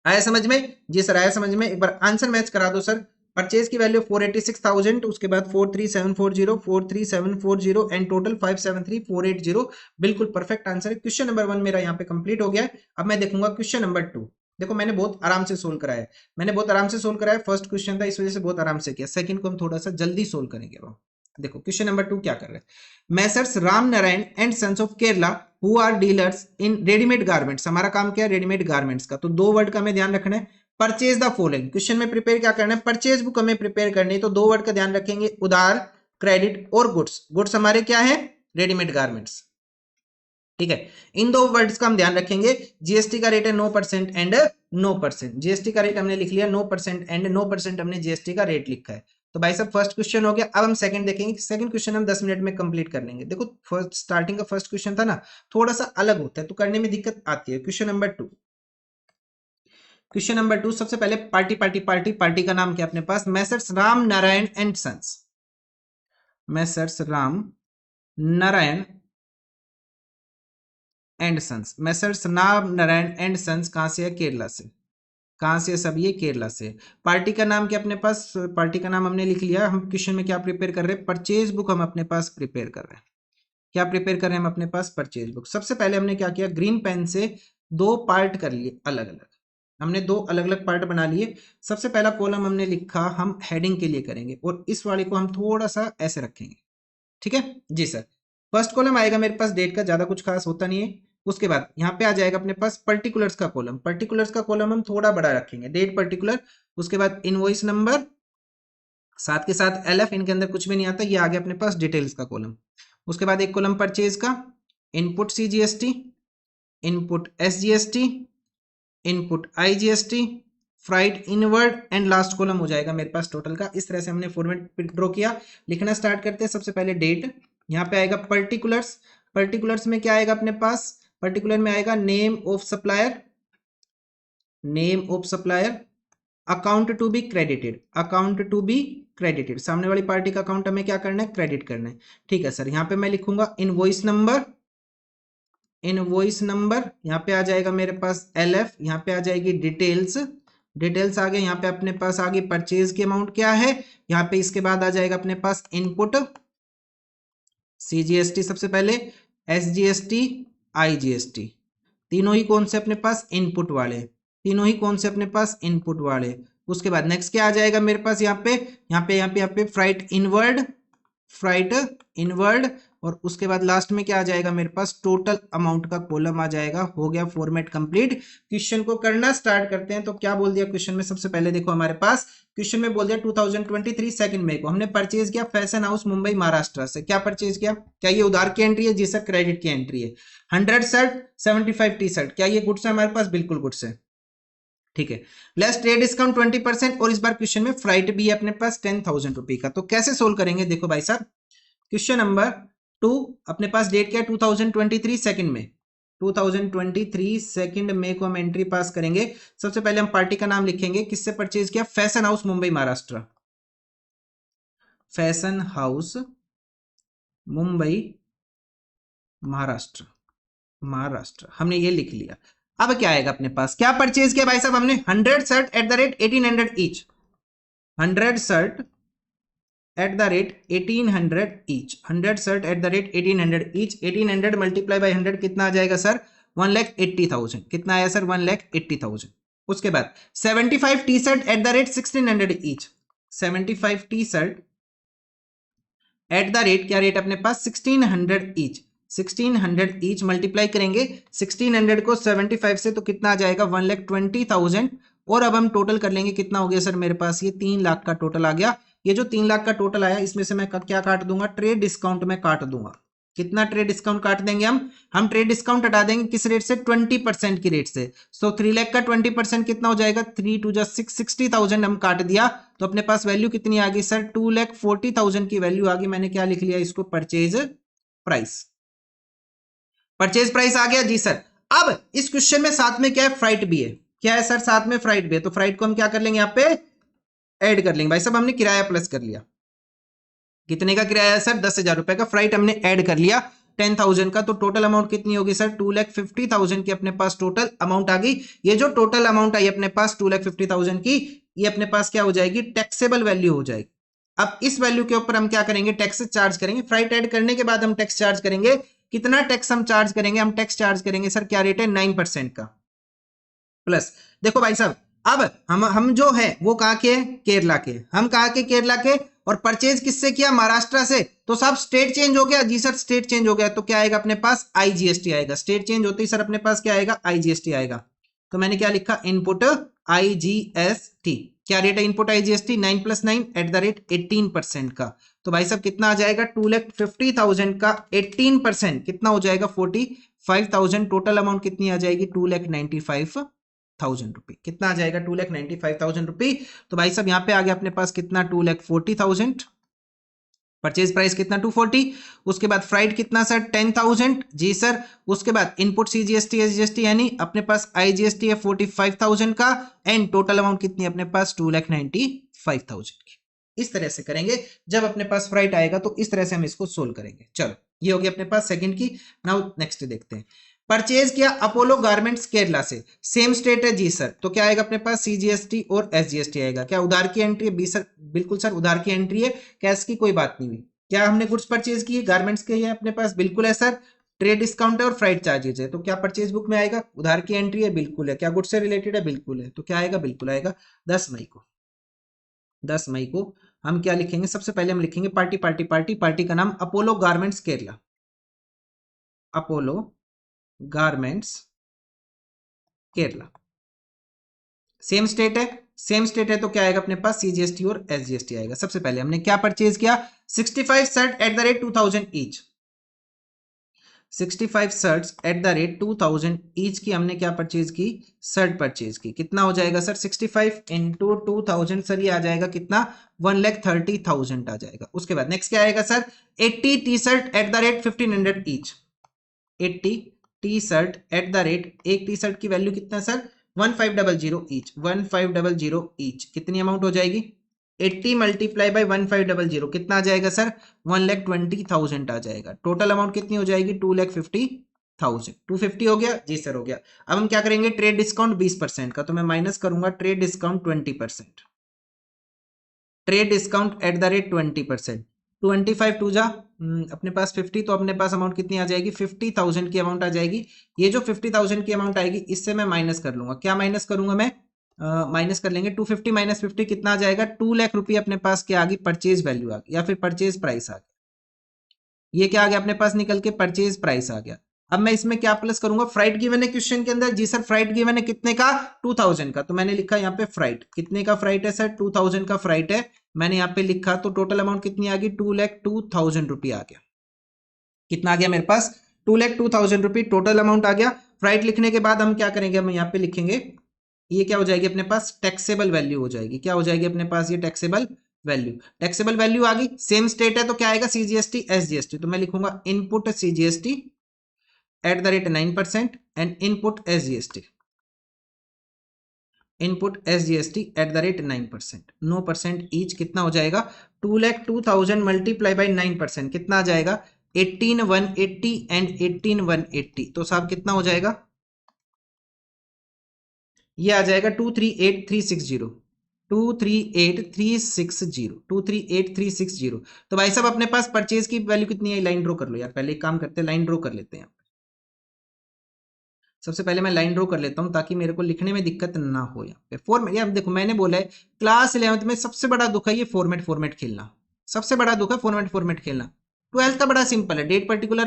आया समझ में? जी सर आया समझ में। एक बार आंसर मैच करा दो सर। परचेज की वैल्यू 486,000, उसके बाद 43740 43740 एंड टोटल 573,480। बिल्कुल परफेक्ट आंसर है। क्वेश्चन नंबर 1 मेरा यहाँ पे कंप्लीट हो गया है। अब मैं देखूंगा क्वेश्चन नंबर 2। देखो मैंने बहुत आराम से सोल्व कराया है, मैंने बहुत आराम से सोल्व कराया। फर्स्ट क्वेश्चन था इस वजह से बहुत आराम से किया, सेकंड को हम थोड़ा सा जल्दी सोल्व करेंगे। वो देखो क्वेश्चन नंबर 2 क्या कर रहे हैं। Messrs Ram Narayan and sons of Kerala who are dealers in readymade garments. हमारा काम क्या है? रेडीमेड गारमेंट्स का। तो दो वर्ड का हमें ध्यान रखना है। Purchase the following. क्वेश्चन में प्रिपेयर क्या करना है? परचेज बुक हमें प्रिपेयर करनी है, तो दो वर्ड का ध्यान रखेंगे, उधार, क्रेडिट और गुड्स। गुड्स हमारे क्या है? Readymade garments. ठीक है, इन दो वर्ड्स का हम ध्यान रखेंगे। जीएसटी का रेट है 9% एंड 9%। जीएसटी का रेट हमने लिख लिया 9% एंड 9% हमने जीएसटी का रेट लिखा है। तो भाई साहब फर्स्ट क्वेश्चन हो गया। अब हम सेकंड देखेंगे। सेकंड क्वेश्चन हम 10 मिनट में कंप्लीट कर लेंगे। देखो फर्स्ट स्टार्टिंग का फर्स्ट क्वेश्चन था ना, थोड़ा सा अलग होता है तो करने में दिक्कत आती है। Question number 2। क्वेश्चन नंबर 2 सबसे पहले पार्टी पार्टी पार्टी पार्टी का नाम क्या अपने पास? Messrs Ram Narayan and sons. Messrs Ram Narayan and sons. Messrs Ram Narayan and sons कहां से है? केरला से। कहां से सब? ये केरला से। पार्टी का नाम क्या अपने पास? पार्टी का नाम हमने लिख लिया। हम क्वेश्चन में क्या प्रिपेयर कर रहे हैं? परचेज बुक हम अपने पास प्रिपेयर कर रहे हैं। क्या प्रिपेयर कर रहे हैं हम अपने पास? Purchase book. सबसे पहले हमने क्या किया? ग्रीन पेन से दो पार्ट कर लिए अलग अलग। हमने दो अलग अलग पार्ट बना लिए। सबसे पहला कॉलम हमने लिखा, हम हेडिंग के लिए करेंगे, और इस वाले को हम थोड़ा सा ऐसे रखेंगे। ठीक है जी सर। फर्स्ट कॉलम आएगा मेरे पास डेट का, ज्यादा कुछ खास होता नहीं है। उसके बाद यहाँ पे आ जाएगा अपने पास पर्टिकुलर्स का कॉलम। पर्टिकुलर्स का कॉलम हम थोड़ा बड़ा रखेंगे, डेट पर्टिकुलर। उसके बाद इनवॉइस नंबर, साथ के साथ एलएफ, इनके अंदर कुछ भी नहीं आता। ये आ गया अपने पास डिटेल्स का कॉलम। उसके बाद एक कॉलम परचेज का, input CGST, input SGST, input IGST, freight inward and last column हो जाएगा मेरे पास टोटल का। इस तरह से हमने फॉर्मेट ड्रॉ किया। लिखना स्टार्ट करते हैं। सबसे पहले डेट, यहाँ पे आएगा पर्टिकुलर्स। पर्टिकुलर्स में क्या आएगा अपने पास? पर्टिकुलर में आएगा name of supplier, name of supplier, account to be credited, account to be credited. सामने वाली पार्टी का अकाउंट हमें क्या करना है? क्रेडिट करना है। ठीक है सर। यहाँ पे मैं लिखूंगा इनवॉइस नंबर, इनवॉइस नंबर, यहाँ पे आ जाएगा मेरे पास एलएफ, यहाँ पे आ जाएगी डिटेल्स, डिटेल्स आ गए। यहाँ पे अपने पास आ गई परचेज की अमाउंट क्या है यहाँ पे। इसके बाद आ जाएगा अपने पास इनपुट सीजीएसटी सबसे पहले, एसजीएसटी, आईजीएसटी। तीनों ही कौन से अपने पास? इनपुट वाले। तीनों ही कौन से अपने पास? इनपुट वाले। उसके बाद नेक्स्ट क्या आ जाएगा मेरे पास? यहाँ पे फ्राइट इनवर्ड, फ्राइट इनवर्ड। और उसके बाद लास्ट में क्या आ जाएगा मेरे पास? टोटल अमाउंट का कॉलम आ जाएगा। हो गया फॉर्मेट कंप्लीट। क्वेश्चन को करना स्टार्ट करते हैं। तो क्या बोल दिया क्वेश्चन में? सबसे पहले देखो हमारे पास क्वेश्चन में बोल दिया 2023 सेकंड मई को हमने परचेज किया फैशन हाउस मुंबई महाराष्ट्र से। क्या परचेज किया? क्या ये उधार की एंट्री है? जी सर क्रेडिट की एंट्री है। 100 शर्ट, 75 टी शर्ट। क्या ये गुड्स है हमारे पास? बिल्कुल गुड्स है। ठीक है। लेस ट्रेड डिस्काउंट 20%, और इस बार क्वेश्चन में फ्राइट भी है अपने पास 10,000 रुपए का। तो कैसे सोल्व करेंगे? देखो भाई साहब क्वेश्चन नंबर टू अपने पास डेट क्या है 2023 सेकंड में 2023 सेकंड में को हम एंट्री पास करेंगे। सबसे पहले हम पार्टी का नाम लिखेंगे, किससे परचेज किया, fashion house Mumbai Maharashtra, fashion house Mumbai Maharashtra, Maharashtra हमने ये लिख लिया। अब क्या आएगा अपने पास, क्या परचेज किया भाई साहब हमने 100 shirt eight the rate 1800 each, 100 shirt eight the rate 1800 each, 100 shirt eight the rate 1800 each, 1800 multiply by 100 कितना आ जाएगा सर 1,80,000, कितना आया सर 1,80,000। उसके बाद 75 T shirt eight the rate 1600 each, 75 T shirt eight the rate क्या रेट अपने पास 1600 ईच, 1600 ईच मल्टीप्लाई करेंगे 1600 को 75 से तो कितना आ जाएगा 1,20,000। और अब हम टोटल कर लेंगे, कितना हो गया सर मेरे पास ये 3 लाख का टोटल आ गया। ये जो 3 लाख का टोटल आया इसमें से मैं क्या काट दूंगा, ट्रेड डिस्काउंट में काट दूंगा। कितना ट्रेड डिस्काउंट काट देंगे हम ट्रेड डिस्काउंट हटा देंगे किस रेट से 20% की रेट से। सो 3 लाख का 20% कितना हो जाएगा 3 2 जा 6 60,000 हम काट दिया तो अपने पास वैल्यू कितनी आ गई सर 2,40,000 की वैल्यू आ गई। मैंने क्या लिख लिया इसको परचेज प्राइस, परचेज प्राइस आ गया जी सर। अब इस क्वेश्चन में साथ में क्या है फ्राइट भी है, क्या है सर साथ में फ्राइट भी है, तो फ्राइट को हम क्या कर लेंगे यहाँ पे ऐड कर लेंगे। भाई साहब हमने किराया प्लस कर लिया, कितने का किराया है सर 10,000 रुपए का, फ्राइट हमने ऐड कर लिया 10,000 का, तो टोटल अमाउंट कितनी होगी सर 2,50,000 की अपने पास टोटल अमाउंट आ गई। ये जो टोटल अमाउंट आई अपने पास 2,50,000 की, ये अपने पास क्या हो जाएगी टैक्सेबल वैल्यू हो जाएगी। अब इस वैल्यू के ऊपर हम क्या करेंगे टैक्स चार्ज करेंगे, फ्राइट ऐड करने के बाद हम टैक्स चार्ज करेंगे। कितना टैक्स हम चार्ज करेंगे, हम टैक्स चार्ज करेंगे सर क्या रेट है 9% का प्लस। देखो भाई साहब अब हम जो है वो कहाँ के केरला के, हम कहाँ के केरला के, और परचेज किससे किया महाराष्ट्र से, तो साहब स्टेट चेंज हो गया जी सर, स्टेट चेंज हो गया तो क्या आएगा अपने पास आईजीएसटी आएगा। स्टेट चेंज होते ही सर अपने पास क्या आएगा आईजीएसटी आएगा। तो मैंने क्या लिखा इनपुट आईजीएसटी, क्या रेट है input IGST 9 + 9 at the rate 18% का। तो भाई साहब कितना आ जाएगा 2,50,000 का 18% कितना हो जाएगा 45,000। टोटल अमाउंट कितनी आ जाएगी 2,95,000 रुपए, कितना आ जाएगा 2,95,000 रुपए। तो भाई साहब यहाँ पे आ गया अपने पास कितना 2,40,000, परचेज प्राइस कितना 240। उसके बाद फ्राइट कितना सर 10,000 जी सर। उसके बाद इनपुट सीजीएसटी एसजीएसटी यानी अपने पास आईजीएसटी है 45,000 का, एंड टोटल अमाउंट कितनी अपने पास 2,95,000 की। इस तरह से करेंगे, जब अपने पास फ्राइट आएगा तो इस तरह से हम इसको सोल्व करेंगे। चलो ये हो गया अपने पास सेकंड की। नाउ नेक्स्ट देखते हैं, परचेज किया अपोलो गारमेंट्स केरला से, सेम स्टेट है जी सर, तो क्या आएगा अपने पास सीजीएसटी और एसजीएसटी आएगा। क्या उधार की एंट्री है बी सर, बिल्कुल सर उधार की एंट्री है, कैश की कोई बात नहीं हुई। क्या हमने गुड्स परचेज की है गारमेंट्स के है अपने पास, बिल्कुल है सर। ट्रेड डिस्काउंट है और फ्राइट चार्जेज है, तो क्या परचेज बुक में आएगा उधार की एंट्री है, बिल्कुल है। क्या गुड्स से रिलेटेड है, बिल्कुल है, तो क्या आएगा बिल्कुल आएगा। 10 मई को, 10 मई को हम क्या लिखेंगे, सबसे पहले हम लिखेंगे पार्टी पार्टी पार्टी, पार्टी का नाम Apollo garments Kerala, Apollo garments Kerala, same state है, सेम स्टेट है तो क्या आएगा अपने पास सीजीएसटी और एसजीएसटी आएगा। सबसे पहले हमने क्या परचेज किया 65 shirt eight the rate 2,000 each, 65 shirts eight the rate 2,000 each की हमने क्या परचेज की शर्ट परचेज की। कितना हो जाएगा सर 65 इंटू 2,000 सर ये आ जाएगा कितना 1,30,000 आ जाएगा। उसके बाद नेक्स्ट क्या आएगा sir 80 T shirt eight the rate 1,500 each, 80 T shirt eight the rate, एक टी शर्ट की वैल्यू कितना सर 1,500 ईच, 1,500 ईच कितनी अमाउंट हो जाएगी 80 मल्टीप्लाई बाई 1,500 कितना आ जाएगा सर 1,20,000 आ जाएगा। टोटल अमाउंट कितनी हो जाएगी 2,50,000, 250 हो गया जी सर हो गया। अब हम क्या करेंगे ट्रेड डिस्काउंट 20% का, तो मैं माइनस करूंगा trade discount 20%, trade discount at the rate 20%, 25 टू जा अपने पास 50, तो अपने पास अमाउंट कितनी आ जाएगी 50,000 की अमाउंट आ जाएगी। ये जो 50,000 की अमाउंट आएगी इससे मैं माइनस कर लूंगा, क्या माइनस करूंगा मैं माइनस कर लेंगे 250 माइनस 50 कितना आ जाएगा 2 लाख रुपये अपने पास क्या आ गई परचेज वैल्यू आ गई या फिर परचेज प्राइस आ गया। ये क्या आ गया अपने पास निकल के परचेज प्राइस आ गया। अब मैं इसमें क्या प्लस करूंगा फ्राइट गिवन है क्वेश्चन के अंदर जी सर, फ्राइट गिवन है कितने का 2,000 का, तो मैंने लिखा यहाँ पे फ्राइट कितने का फ्राइट है सर 2,000 का फ्राइट है मैंने यहाँ पे लिखा, तो टोटल अमाउंट कितनी आ गई 2,02,000 रुपये आ गया। कितना आ गया मेरे पास 2,02,000 रुपये टोटल अमाउंट आ गया। फ्राइट लिखने के बाद हम क्या करेंगे हम यहाँ पे लिखेंगे ये क्या हो जाएगी अपने पास टैक्सेबल वैल्यू हो जाएगी, क्या हो जाएगी अपने पास ये टैक्सेबल वैल्यू, टैक्सेबल वैल्यू आ गई, सेम स्टेट है तो क्या आएगा सीजीएसटी एसजीएसटी, तो मैं लिखूंगा input CGST eight the rate 9% and input SGST, input SGST at the rate 9%, 9% each कितना हो जाएगा 2,02,000 मल्टीप्लाई बाई 9% कितना आ जाएगा 18,180 एंड 18,180, तो साहब कितना हो जाएगा, ये आ जाएगा 238,360, 238,360, 238,360। तो भाई साहब अपने पास परचेज की वैल्यू कितनी है, लाइन ड्रॉ कर लो यार, पहले एक काम करते हैं लाइन ड्रॉ कर लेते हैं। सबसे पहले मैं लाइन ड्रॉ कर लेता हूं ताकि मेरे को लिखने में दिक्कत ना हो। यहाँ पे फॉर्मेट, यार देखो मैंने बोला है क्लास 11th में सबसे बड़ा दुख है ये फॉर्मेट खेलना, सबसे बड़ा दुख है फॉर्मेट खेलना। 12th का बड़ा सिंपल है, डेट पर्टिकुलर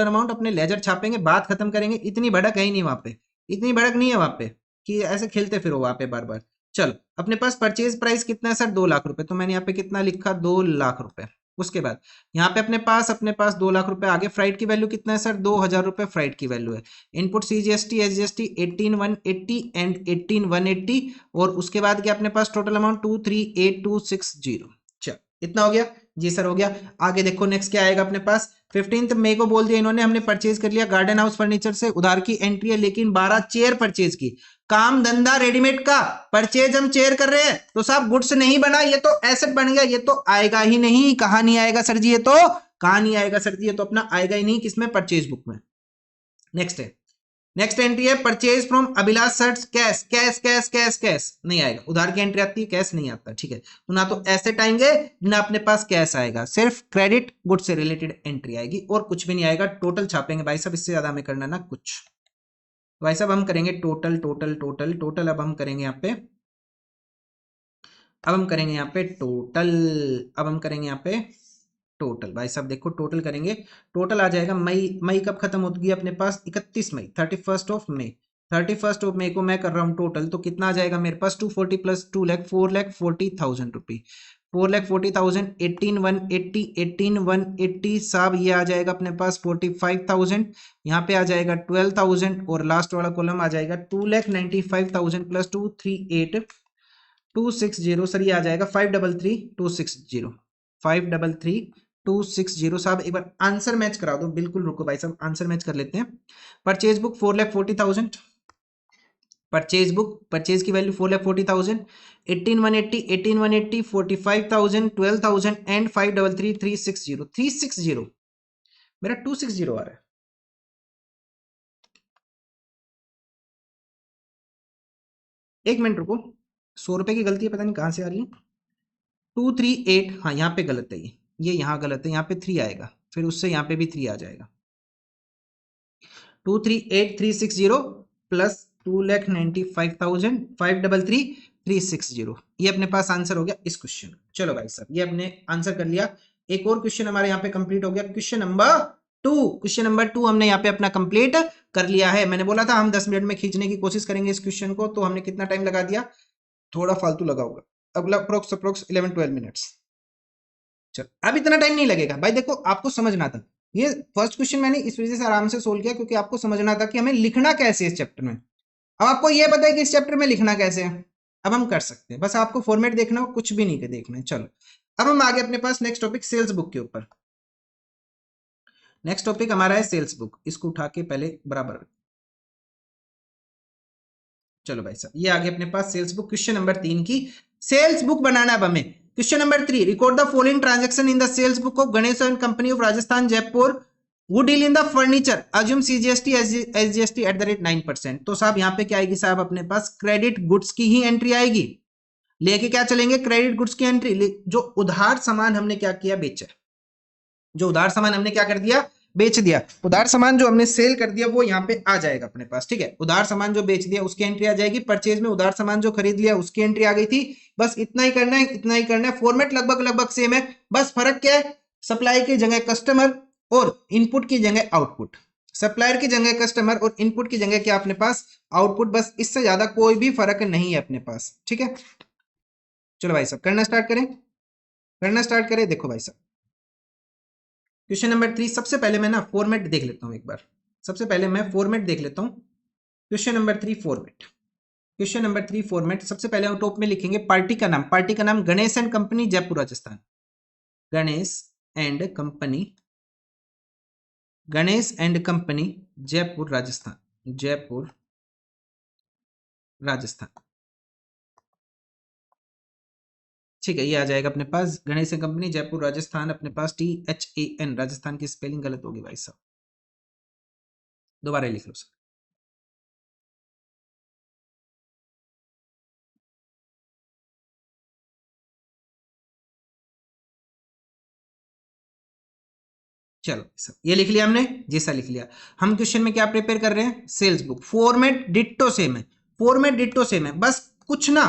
अमाउंट अपने लेजर छापेंगे, बात खत्म करेंगे, इतनी भड़क है ही नहीं वहां पे, इतनी भड़क नहीं है वहां पे कि ऐसे खेलते फिर वहां पे बार बार। चलो अपने पास परचेज प्राइस कितना है सर 2 लाख रुपए, तो मैंने यहाँ पे कितना लिखा 2 लाख रुपए। उसके बाद यहाँ पे अपने पास 2 लाख रुपए आगे, फ्राइट की वैल्यू कितना है सर 2,000 रुपए फ्राइट की वैल्यू है, इनपुट सीजीएसटी एसजीएसटी 18,180 एंड 18,180, और उसके बाद क्या अपने पास टोटल अमाउंट 238,260। चल इतना हो गया जी सर, हो गया। आगे देखो नेक्स्ट क्या आएगा अपने पास, 15 मई को बोल दिया इन्होंने हमने परचेज कर लिया गार्डन हाउस फर्नीचर से, उधार की एंट्री है लेकिन 12 चेयर परचेज की, काम धंधा रेडीमेड का, परचेज हम चेयर कर रहे हैं तो साहब गुड्स नहीं बना, ये तो एसेट बन गया, ये तो आएगा ही नहीं। कहां नहीं आएगा सर जी, ये तो कहां नहीं आएगा सर जी, ये तो अपना आएगा ही नहीं किसमें, परचेज बुक में। नेक्स्ट है, नेक्स्ट एंट्री है purchase from Abhilash shirts cash, cash cash cash cash नहीं आएगा, उधार की एंट्री आती है कैश नहीं आता, ठीक है, तो ना तो एसेट आएंगे ना अपने पास कैश आएगा, सिर्फ क्रेडिट गुड से रिलेटेड एंट्री आएगी और कुछ भी नहीं आएगा। टोटल छापेंगे भाई साहब, इससे ज्यादा हमें करना ना कुछ। भाई साहब हम करेंगे टोटल टोटल टोटल टोटल, अब हम करेंगे यहाँ पे, अब हम करेंगे यहाँ पे टोटल, अब हम करेंगे यहाँ पे टोटल। भाई साहब देखो टोटल करेंगे, टोटल आ जाएगा मई, मई कब खत्म होगी अपने पास 31 मई, 31 ऑफ मई को मैं कर रहा हूँ टोटल, तो कितना आ जाएगा मेरे पास 240 प्लस 2 लाख 4,40,000 रुपी, 4,40,000, 18,180, 18,180 साहब ये आ जाएगा अपने पास 45,000, यहाँ पे आ जाएगा 12,000 और लास्ट वाला कॉलम आ जाएगा 2,95,000 प्लस 238,260 सर, ये आ जाएगा 533,260, 533,260 साहब। एक बार आंसर मैच करा दो, बिल्कुल रुको भाई साहब आंसर मैच कर लेते हैं। Purchase book 4,40,000, purchase book purchase की वैल्यू 4,40,000, 18,180, 18,180, 45,000, 12,000 एंड 533,360, 360 मेरा 260 आ रहा है। एक मिनट रुको, 100 रुपए की गलती है, पता नहीं कहां से आ रही है। 238, हाँ यहाँ पे गलत है, ये यहाँ गलत है, यहाँ पे 3 आएगा, फिर उससे यहाँ पे भी 3 आ जाएगा, 238,360 प्लस 2,95,000, 533,360, ये अपने पास आंसर हो गया इस क्वेश्चन। चलो भाई साहब ये अपने आंसर कर लिया। एक और क्वेश्चन हमारे यहाँ पे कंप्लीट हो गया, क्वेश्चन नंबर 2, क्वेश्चन नंबर 2 हमने यहाँ पे अपना कंप्लीट कर लिया है। मैंने बोला था हम 10 मिनट में खींचने की कोशिश करेंगे इस क्वेश्चन को, तो हमने कितना टाइम लगा दिया, थोड़ा फालतू लगा होगा, अगला अप्रोक्स 11-12 मिनट्स। चलो अब इतना टाइम नहीं लगेगा भाई, देखो आपको समझना था, ये फर्स्ट क्वेश्चन मैंने इस वजह से आराम से सोल्व किया क्योंकि आपको समझना था कि हमें लिखना कैसे है इस चैप्टर में। अब आपको ये पता है कि इस चैप्टर में लिखना कैसे है, अब हम कर सकते हैं, बस आपको फॉर्मेट देखना हो, कुछ भी नहीं देखना है। चलो अब हम आगे अपने पास नेक्स्ट टॉपिक सेल्स बुक के ऊपर, नेक्स्ट टॉपिक हमारा है सेल्स बुक, इसको उठा के पहले बराबर, चलो भाई साहब ये आगे अपने पास सेल्स बुक, क्वेश्चन नंबर 3 की सेल्स बुक बनाना है हमें। Question number 3, record the following transaction in the sales book of Ganesh and company of Rajasthan Jaipur would deal in the furniture, assume CGST SGST at the rate 9%। तो साहब यहाँ पे क्या आएगी साहब, अपने पास क्रेडिट गुड्स की ही एंट्री आएगी, लेके क्या चलेंगे क्रेडिट गुड्स की एंट्री, जो उधार सामान हमने क्या किया बेचा, जो उधार सामान हमने क्या कर दिया बेच दिया, उधार सामान जो हमने सेल कर दिया वो यहाँ पे आ जाएगा अपने पास, ठीक है, उधार सामान जो बेच दिया उसकी एंट्री आ जाएगी, परचेज में उधार सामान जो खरीद लिया उसकी एंट्री आ गई थी। बस इतना ही करना है, इतना ही करना है, फॉर्मेट लगभग सेम है, बस फर्क क्या है, सप्लाई की जगह कस्टमर और इनपुट की जगह आउटपुट, सप्लायर की जगह कस्टमर और इनपुट की जगह क्या अपने पास आउटपुट, बस इससे ज्यादा कोई भी फर्क नहीं है अपने पास, ठीक है। चलो भाई साहब करना स्टार्ट करें, करना स्टार्ट करें। देखो भाई साहब क्वेश्चन नंबर 3, सबसे पहले मैं ना फॉर्मेट देख लेता हूं एक बार, सबसे पहले मैं फॉर्मेट देख लेता हूं। Question number 3 format, question number 3 format. सबसे पहले हम टॉप में लिखेंगे पार्टी का नाम। पार्टी का नाम Ganesh and company, Jaipur Rajasthan. Ganesh and company, Ganesh and company, Jaipur Rajasthan, Jaipur Rajasthan. ठीक है, ये आ जाएगा अपने पास गणेश एंड कंपनी, जयपुर राजस्थान। अपने पास THAN, राजस्थान की स्पेलिंग गलत होगी भाई साहब, दोबारा लिख लो सर। चलो सर, ये लिख लिया हमने, जैसा लिख लिया। हम क्वेश्चन में क्या प्रिपेयर कर रहे हैं? Sales book. Format ditto same है, फॉर्मेट डिट्टो सेम है, बस कुछ ना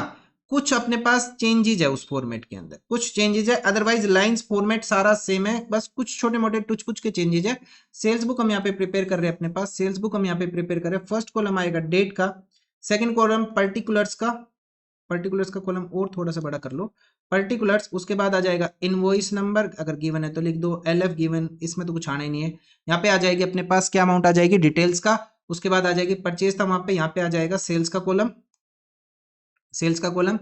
कुछ अपने पास चेंजेज है उस फॉर्मेट के अंदर, कुछ चेंजेज है, अदरवाइज लाइंस फॉर्मेट सारा सेम है, बस कुछ छोटे मोटे टुच कुछ के चेंजेज है। सेल्स बुक हम यहाँ पे प्रिपेयर कर रहे हैं अपने पास, सेल्स बुक हम यहाँ पे प्रिपेयर कर रहे हैं। फर्स्ट कॉलम आएगा डेट का, सेकंड कॉलम पर्टिकुलर्स का, पर्टिकुलर्स का कॉलम और थोड़ा सा बड़ा कर लो, पर्टिकुलर्स। उसके बाद आ जाएगा इनवॉइस नंबर, अगर गिवन है तो लिख दो, LF गिवन, इसमें तो कुछ आना ही नहीं है। यहाँ पे आ जाएगी अपने पास क्या अमाउंट आ जाएगी डिटेल्स का। उसके बाद आ जाएगी परचेज था वहां पे, यहाँ पे आ जाएगा सेल्स का कॉलम, सेल्स का कॉलम।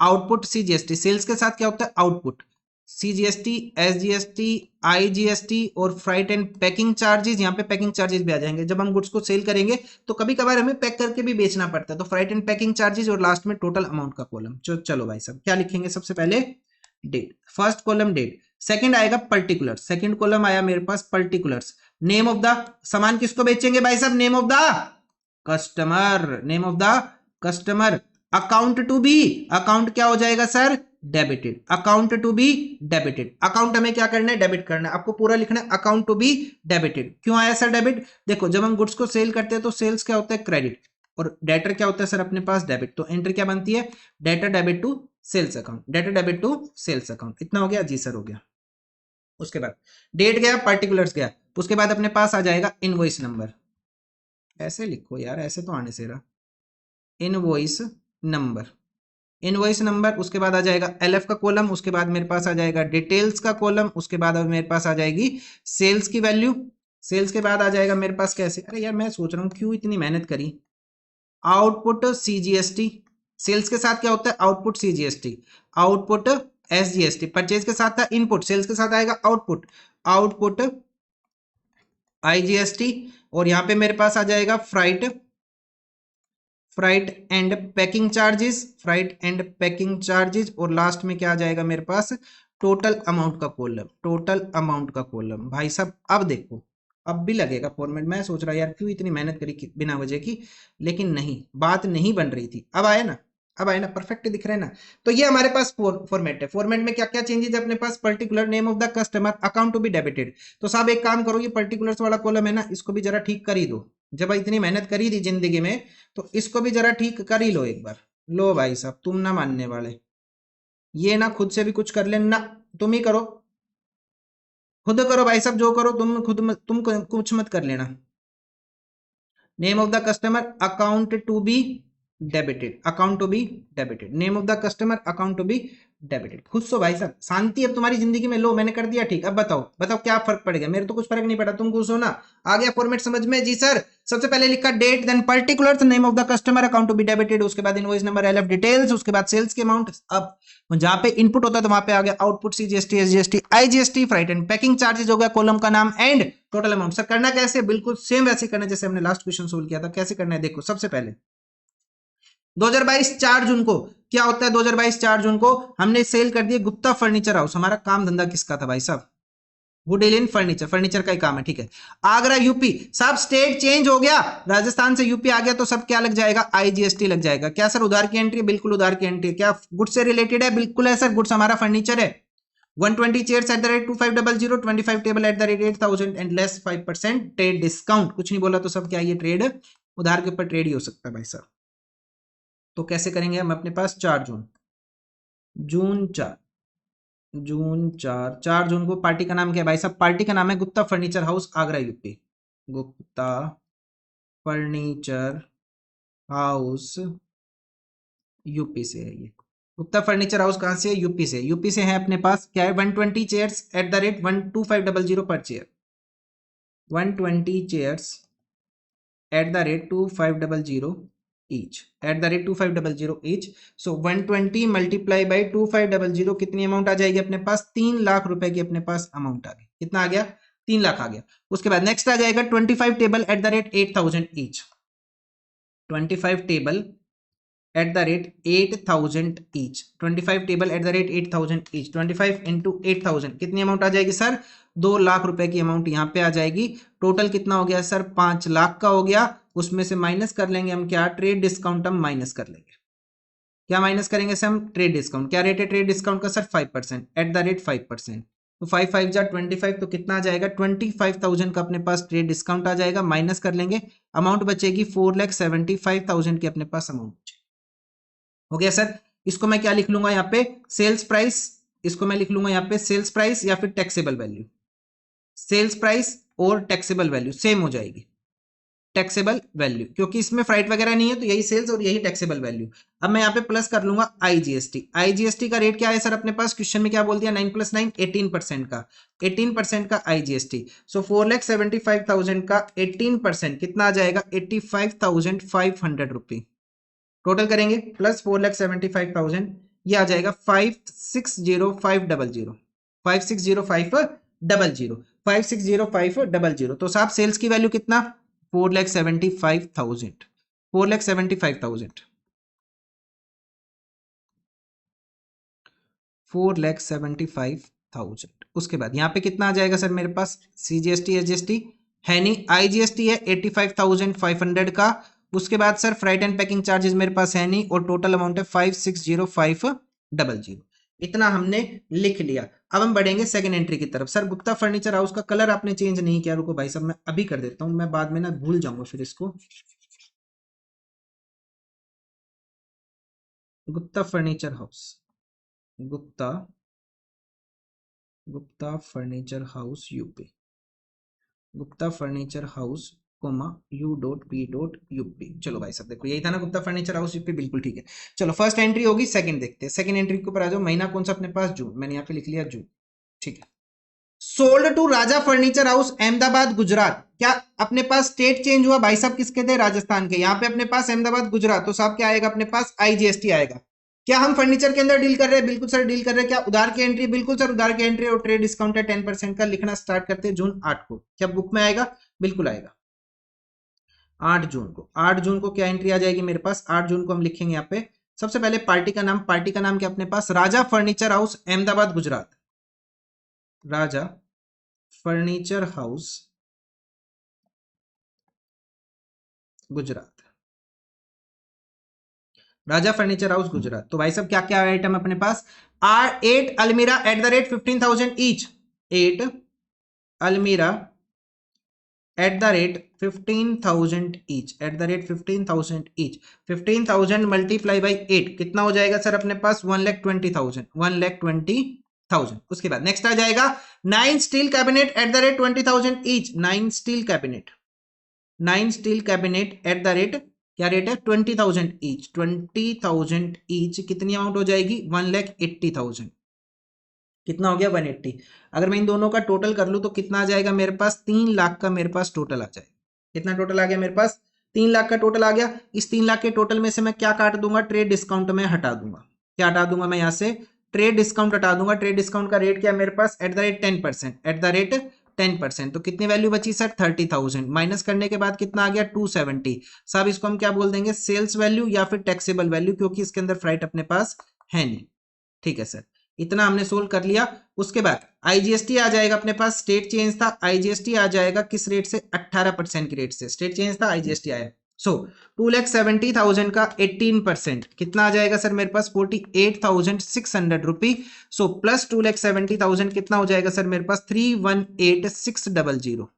आउटपुट CGST, सेल्स के साथ क्या होता है? आउटपुट, CGST, SGST, IGST और फ्राइट एंड पैकिंग चार्जेस। यहाँ पे पैकिंग चार्जेस भी आ जाएंगे, जब हम गुड्स को सेल करेंगे तो कभी कभार हमें पैक करके भी बेचना पड़ता है, तो फ्राइट एंड पैकिंग चार्जेस और लास्ट में टोटल अमाउंट का कॉलम। चलो भाई साहब, क्या लिखेंगे? सबसे पहले date, first column date. Second आएगा पर्टिकुलर्स, सेकंड कॉलम आया मेरे पास पर्टिकुलर्स। नेम ऑफ द, सामान किसको बेचेंगे भाई साहब? Name of the customer, name of the customer. Account to be, account क्या हो जाएगा sir? Debited, account to be debited. Account हमें क्या करना है? डेबिट करना है, आपको पूरा लिखना है अकाउंट टू बी डेबिटेड। क्यों आया सर डेबिट? देखो, जब हम गुड्स को सेल करते हैं तो सेल्स क्या होता है? क्रेडिट, और डेटर क्या होता है सर अपने पास? डेबिट। तो एंट्री क्या बनती है? Debtor debit to sales account, debtor debit to sales account. इतना हो गया? जी सर हो गया। उसके बाद डेट गया, पार्टिकुलर्स गया, उसके बाद अपने पास आ जाएगा इनवॉइस नंबर। ऐसे लिखो यार, ऐसे तो आने से रहा, इनवॉइस नंबर, इनवॉइस नंबर। उसके बाद आ जाएगा LF का कॉलम, उसके बाद मेरे पास आ जाएगा डिटेल्स का कॉलम, उसके बाद अब मेरे पास आ जाएगी सेल्स की वैल्यू। सेल्स के बाद आ जाएगा मेरे पास कैसे, अरे यार मैं सोच रहा हूँ क्यों इतनी मेहनत करी, आउटपुट CGST। सेल्स के साथ क्या होता है? Output CGST, output SGST। Purchase के साथ था इनपुट, सेल्स के साथ आएगा आउटपुट, आउटपुट IGST। और यहां पे मेरे पास आ जाएगा freight, freight and packing charges, freight and packing charges. और लास्ट में क्या आ जाएगा मेरे पास? टोटल अमाउंट का कॉलम, टोटल अमाउंट का कॉलम। भाई साहब अब देखो, अब भी लगेगा फॉर्मेट। मैं सोच रहा यार क्यों इतनी मेहनत करी बिना वजह की, लेकिन नहीं, बात नहीं बन रही थी। अब आया ना, अब आए ना, परफेक्ट दिख रहे हैं ना। तो ये हमारे पास फॉर्मेट है। फॉर्मेट में क्या क्या चेंजेस है अपने पास? Particular, name of the customer, account to be debited. तो साहब एक काम करो, ये पर्टिकुलर्स वाला कॉलम है ना, इसको भी जरा ठीक कर ही दो। जब इतनी मेहनत करी थी जिंदगी में, तो इसको भी जरा ठीक कर ही लो एक बार। लो भाई साहब, तुम ना मानने वाले, ये ना खुद से भी कुछ कर लेना, तुम ही करो, खुद करो भाई साहब, जो करो तुम खुद तुम कुछ मत कर लेना। Name of the customer, account to be debited, account to be debited, name of the customer, account to be debited. खुद सो भाई साहब, शांति अब तुम्हारी जिंदगी में। लो मैंने कर दिया ठीक, अब बताओ बताओ क्या फर्क पड़ेगा? मेरे तो कुछ फर्क नहीं पड़ा, तुम खुश हो ना? आ गया फॉर्मेट समझ में? जी सर। सबसे पहले लिखा date, then particulars, name of the customer, account to be debited, उसके बाद इनवॉइस नंबर, LF डिटेल्स, उसके बाद सेल्स के अमाउंट। अब जहां पे इनपुट होता है तो वहां पे आ गया output CGST, SGST, IGST, freight and packing charges हो गया, कॉलम का नाम एंड टोटल अमाउंट। सर करना कैसे? बिल्कुल सेम वैसे करना जैसे हमने लास्ट क्वेश्चन सोल्व किया था। कैसे करना है देखो, सबसे पहले 2022 4 जून को क्या होता है? 2022 4 जून को हमने सेल कर दिए गुप्ता फर्नीचर हाउस। हमारा काम धंधा किसका था भाई साहब? वुडेलियन फर्नीचर, फर्नीचर का ही काम है, ठीक है। आगरा यूपी, साहब स्टेट चेंज हो गया, राजस्थान से यूपी आ गया, तो सब क्या लग जाएगा? IGST लग जाएगा। क्या सर उधार की एंट्री? बिल्कुल उधार की एंट्री। क्या गुड्स से रिलेटेड है? बिल्कुल है सर, गुड्स हमारा फर्नीचर है। 120 chairs eight the rate 2500, 25 table eight the rate 8000 and less 5% trade discount. कुछ नहीं बोला तो सब क्या ये ट्रेड, उधार के ऊपर ट्रेड ही हो सकता है भाई साहब। तो कैसे करेंगे हम? अपने पास 4 जून, जून 4, जून 4, 4 जून को पार्टी का नाम क्या है भाई साहब? पार्टी का नाम है Gupta furniture house, Agra UP. Gupta furniture house UP से है ये। गुप्ता फर्नीचर हाउस कहां से है? यूपी से। यूपी से है अपने पास क्या है? 120 चेयर्स एट द रेट 12500 पर chair, 120 chairs eight the rate 2500 each at the rate 2500 each. So 120 multiply by 2500 कितनी अमाउंट आ जाएगी अपने पास? 3 लाख रुपए की अपने पास अमाउंट आ गई। कितना आ गया? 3 लाख आ गया। उसके बाद नेक्स्ट आ जाएगा 25 table eight the rate 8000 each. 25 table at the rate 8000 each। 25 table at the rate 8000 each। 25 into 8000 कितनी अमाउंट आ जाएगी सर? 2 लाख रुपए की अमाउंट यहाँ पे आ जाएगी। टोटल कितना हो गया सर? 5 लाख का हो गया। उसमें से माइनस कर लेंगे हम क्या? ट्रेड डिस्काउंट हम माइनस कर लेंगे। क्या माइनस करेंगे सर हम? Trade discount. क्या रेट है ट्रेड डिस्काउंट का सर? 5% eight the rate 5%। तो 5 5 जा 25 तो कितना आ जाएगा? 25,000 का अपने पास ट्रेड डिस्काउंट आ जाएगा। माइनस कर लेंगे, अमाउंट बचेगी 4,75,000 की अपने पास अमाउंट हो गया सर। इसको मैं क्या लिख लूंगा यहाँ पे? Sales price. इसको मैं लिख लूंगा यहाँ पे सेल्स प्राइस या फिर टैक्सेबल वैल्यू। सेल्स प्राइस और टैक्सेबल वैल्यू सेम हो जाएगी, टैक्सेबल वैल्यू, क्योंकि इसमें फ्राइट वगैरह नहीं है तो यही सेल्स और यही टैक्सेबल वैल्यू। अब मैं यहाँ पे प्लस कर लूंगा आईजीएसटी। आईजीएसटी का रेट क्या है सर अपने पास? क्वेश्चन में क्या बोल दिया? 9 + 9 18% का, 18% का आईजीएसटी। सो 4,75,000 का 18% कितना आ जाएगा? 85,500 रुपी। टोटल करेंगे प्लस 4,75,000, ये आ जाएगा 5,60,500। 5,60,500 5,60,500। तो साहब सेल्स की वैल्यू कितना? 4,75,000। 4,75,000 4,75,000। उसके बाद यहाँ पे कितना आ जाएगा सर मेरे पास? सीजीएसटी एसजीएसटी है नहीं, आईजीएसटी है 85,500 का। उसके बाद sir freight and packing charges मेरे पास है नहीं, और टोटल अमाउंट है 5,60,500। इतना हमने लिख लिया। अब हम बढ़ेंगे सेकंड एंट्री की तरफ। सर गुप्ता फर्नीचर हाउस का कलर आपने चेंज नहीं किया। रुको भाई साहब मैं अभी कर देता हूं, मैं बाद में ना भूल जाऊंगा फिर इसको। Gupta furniture house, Gupta furniture house UP, Gupta furniture house u.p.up। चलो भाई साहब देखो यही था ना गुप्ता फर्नीचर हाउस यूपी, बिल्कुल ठीक है। चलो फर्स्ट एंट्री होगी, सेकंड देखते हैं। सेकंड एंट्री के ऊपर आ जाओ। महीना कौन सा अपने पास? जून। मैंने यहाँ पे लिख लिया जून, ठीक है। Sold to Raja furniture house Ahmedabad Gujarat. क्या अपने पास स्टेट चेंज हुआ भाई साहब? किसके थे? राजस्थान के। यहाँ पे अपने पास अहमदाबाद गुजरात, तो साहब क्या आएगा अपने पास? आईजीएसटी आएगा। क्या हम फर्नीचर के अंदर डील कर रहे हैं? बिल्कुल सर डील कर रहे हैं। क्या उधार की एंट्री? बिल्कुल सर उधार की एंट्री, और ट्रेड डिस्काउंट है 10% का। लिखना स्टार्ट करते हैं जून 8 को। क्या बुक में आएगा? बिल्कुल आएगा। 8 जून को, 8 जून को क्या एंट्री आ जाएगी मेरे पास? 8 जून को हम लिखेंगे यहाँ पे सबसे पहले पार्टी का नाम। पार्टी का नाम क्या अपने पास? राजा फर्नीचर हाउस अहमदाबाद गुजरात। राजा फर्नीचर हाउस गुजरात, राजा फर्नीचर हाउस गुजरात। तो भाई साहब क्या क्या आइटम अपने पास? 8 अलमीरा एट द रेट 15,000 ईच। 8 अलमीरा eight the rate 15,000 each, eight the rate 15,000 each. 15,000 multiply by 8 कितना हो जाएगा सर अपने पास? 1,20,000। 1,20,000। उसके बाद नेक्स्ट आ जाएगा 9 steel cabinet eight the rate 20,000 each. 9 steel cabinet, 9 steel cabinet eight the rate, क्या रेट है? 20,000 ईच। 20,000 ईच कितनी अमाउंट हो जाएगी? 1,80,000। कितना हो गया? 180। अगर मैं इन दोनों का टोटल कर लूं तो कितना आ जाएगा मेरे पास? 3 लाख का मेरे पास टोटल आ जाएगा। कितना टोटल आ गया मेरे पास? 3 लाख का टोटल आ गया। इस 3 लाख के टोटल में से मैं क्या काट दूंगा? ट्रेड डिस्काउंट में हटा दूंगा। क्या हटा दूंगा मैं यहाँ से? ट्रेड डिस्काउंट हटा दूंगा। ट्रेड डिस्काउंट का रेट क्या है मेरे पास? At the rate 10%, at the rate 10%। तो कितनी वैल्यू बची सर? 30,000। माइनस करने के बाद कितना आ गया? 270। साहब इसको हम क्या बोल देंगे? सेल्स वैल्यू या फिर टैक्सेबल वैल्यू, क्योंकि इसके अंदर फ्राइट अपने पास है नहीं। ठीक है सर, इतना हमने सोल्व कर लिया। उसके बाद आईजीएसटी आ जाएगा अपने पास। स्टेट चेंज था, आईजीएसटी आ जाएगा किस रेट से? 18% के रेट से। स्टेट चेंज था, आईजीएसटी आया। सो 2,70,000 का 18% कितना आ जाएगा सर मेरे पास? 48,600 रुपी। सो प्लस 2,70,000 कितना हो जाएगा सर मेरे पास? 3,18,600।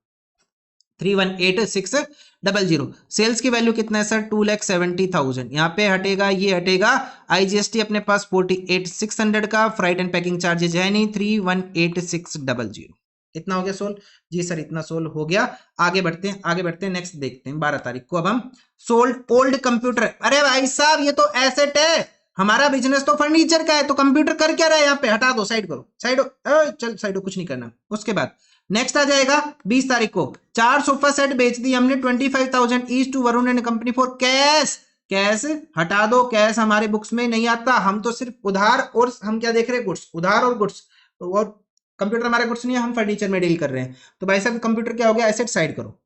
3,18,600। सेल्स की वैल्यू कितना है सर? 2,70,000। यहाँ पे हटेगा, ये हटेगा। आईजीएसटी अपने पास 48,600 का। फ्राइट एंड पैकिंग चार्जेस है नहीं। 3,18,600। इतना हो गया सोल्व? जी सर इतना सोल्व हो गया। आगे बढ़ते हैं, आगे बढ़ते हैं। नेक्स्ट देखते हैं 12 तारीख को। अब हम सोल्ड ओल्ड कंप्यूटर। अरे भाई साहब ये तो एसेट है, हमारा बिजनेस तो फर्नीचर का है, तो कंप्यूटर कर क्या रहा है यहाँ पे? हटा दो, साइड करो, साइड चल साइड, कुछ नहीं करना। उसके बाद नेक्स्ट आ जाएगा 20 तारीख को। 4 सोफा सेट बेच दी हमने 25,000 each to Varun and company for cash cash हटा दो, कैश हमारे बुक्स में नहीं आता, हम तो सिर्फ उधार और हम क्या देख रहे हैं, गुड्स, उधार और गुड्स, और कंप्यूटर हमारे गुड्स नहीं है, हम फर्नीचर में डील कर रहे हैं। तो भाई साहब कंप्यूटर क्या हो गया, एसेट साइड करो,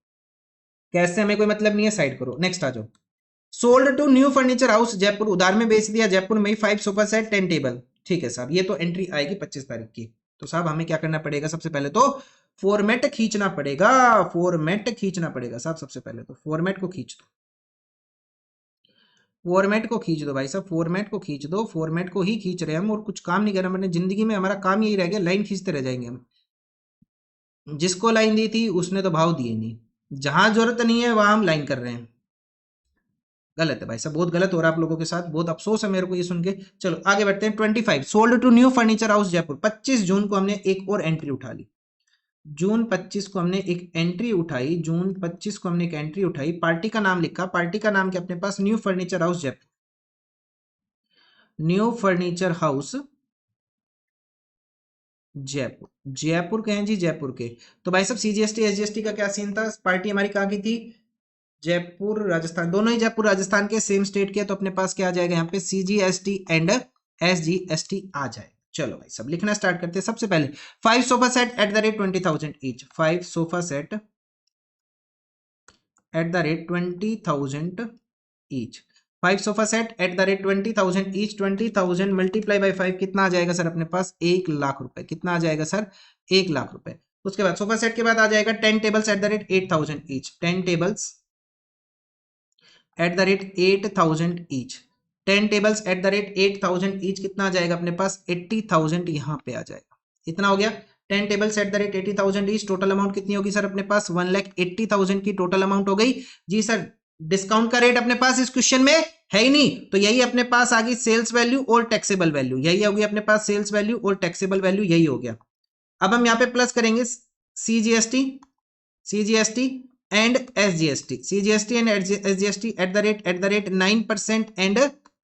कैश से हमें कोई मतलब नहीं है, साइड करो। नेक्स्ट आ जाओ, sold to new furniture house Jaipur, उधार में बेच दिया जयपुर में 5 सोफा सेट 10 टेबल। ठीक है साहब, ये तो एंट्री आएगी 25 तारीख की। तो साहब हमें क्या करना पड़ेगा, सबसे पहले तो फॉर्मेट खींचना पड़ेगा, फॉर्मेट खींचना पड़ेगा साहब, सबसे पहले तो फॉर्मेट को खींच दो, फॉर्मेट को खींच दो भाई साहब, फॉर्मेट को खींच दो, फॉर्मेट को ही खींच रहे हैं हम, और कुछ काम नहीं करना, मैंने जिंदगी में हमारा काम यही रह गया, लाइन खींचते रह जाएंगे हम। जिसको लाइन दी थी उसने तो भाव दिए नहीं, जहां जरूरत नहीं है वहां हम लाइन कर रहे हैं। गलत है भाई साहब, बहुत गलत हो रहा है आप लोगों के साथ, बहुत अफसोस है मेरे को ये सुन के। चलो आगे बढ़ते हैं। 25 sold to new furniture house Jaipur, 25 जून को हमने एक और एंट्री उठा ली, जून 25 को हमने एक एंट्री उठाई, जून 25 को हमने एक एंट्री उठाई, पार्टी का नाम लिखा, पार्टी का नाम क्या अपने पास, new furniture house Jaipur, new furniture house Jaipur, Jaipur के हैं जी, जयपुर के। तो भाई साहब सीजीएसटी एसजीएसटी का क्या सीन था, पार्टी हमारी कहाँ की थी, जयपुर राजस्थान, दोनों ही जयपुर राजस्थान के, सेम स्टेट के, तो अपने पास क्या आ जाएगा यहाँ पे, सीजीएसटी एंड एसजीएसटी आ जाए। चलो भाई सब लिखना स्टार्ट करते हैं। सबसे पहले 5 sofa set eight the rate 20,000 each, 5 sofa set eight the rate 20,000 each, 5 sofa set eight the rate 20,000 each, 20,000 multiply by 5 कितना आ जाएगा सर अपने पास, 1,00,000 रुपए। कितना आ जाएगा सर, 1,00,000 रुपए। उसके बाद सोफा सेट के बाद आ जाएगा 10 tables eight the rate 8,000 each, 10 tables eight the rate 8,000 each, 10 tables eight the rate 8,000 each, कितना आ जाएगा अपने पास, 80,000 यहाँ पे आ जाएगा। इतना हो गया, 10 tables eight the rate 80,000 each, total amount कितनी होगी सर अपने पास, 1,80,000 की टोटल अमाउंट हो गई जी सर। डिस्काउंट का रेट अपने पास इस क्वेश्चन में है ही नहीं, तो यही अपने पास आ गई सेल्स वैल्यू और टैक्सेबल वैल्यू, यही होगी अपने पास सेल्स वैल्यू और टैक्सेबल वैल्यू, यही हो गया। अब हम यहाँ पे प्लस करेंगे CGST, CGST and SGST, CGST and SGST at the rate 9% and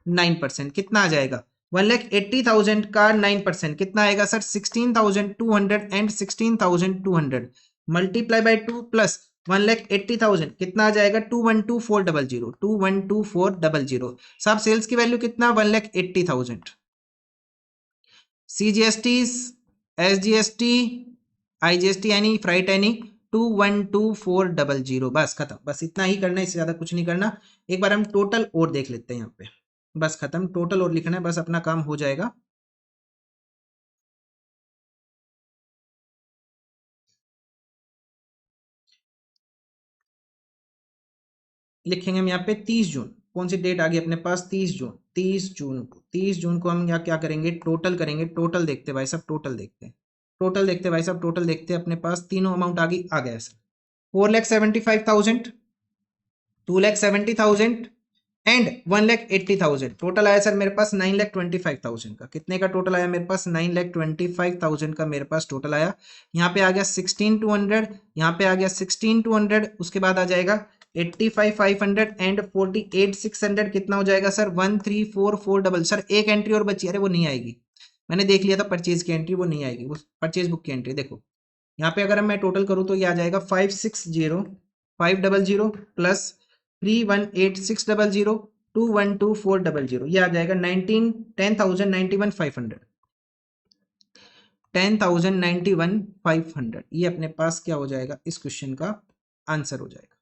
9%, कितना आ जाएगा, 1,80,000 का 9% कितना आएगा sir, 16,200 and 16,200 multiply by 2 plus 1,80,000 कितना आ जाएगा, 2,12,400, 2,12,400। साहब सेल्स की वैल्यू कितना, 1,80,000, सीजीएसटी एसजीएसटी आईजीएसटी यानी फ्राइट यानी 2,12,400, बस खत्म, बस इतना ही करना है, इससे ज्यादा कुछ नहीं करना। एक बार हम टोटल और देख लेते हैं यहाँ पे, बस खत्म, टोटल और लिखना है, बस अपना काम हो जाएगा। लिखेंगे हम यहाँ पे 30 जून, कौन सी डेट आ गई अपने पास, 30 जून, 30 जून को, 30 जून को हम यहाँ क्या करेंगे, टोटल करेंगे, टोटल देखते भाई साहब, टोटल देखते हैं, टोटल देखते भाई साहब, टोटल देखते हैं, अपने पास तीनों अमाउंट आ गया सर, 4,75,000, 2,70,000 एंड 1,80,000, टोटल आया सर मेरे पास 9,25,000 का। कितने का टोटल आया मेरे पास, 9,25,000 का मेरे पास टोटल आया। यहाँ पे आ गया 16,200, यहाँ पे आ गया 16,200, उसके बाद आ जाएगा 85,500 एंड 48,600, कितना हो जाएगा सर, 13,4,400। सर एक एंट्री और बची, अरे वो नहीं आएगी, मैंने देख लिया था परचेज की एंट्री, वो नहीं आएगी, वो परचेज बुक की एंट्री। देखो यहाँ पे अगर मैं टोटल करूँ तो ये आ जाएगा 5,60,500 प्लस 3,18,600 2,12,400, ये आ जाएगा 10,91,500, 10,91,500, ये अपने पास क्या हो जाएगा, इस क्वेश्चन का आंसर हो जाएगा।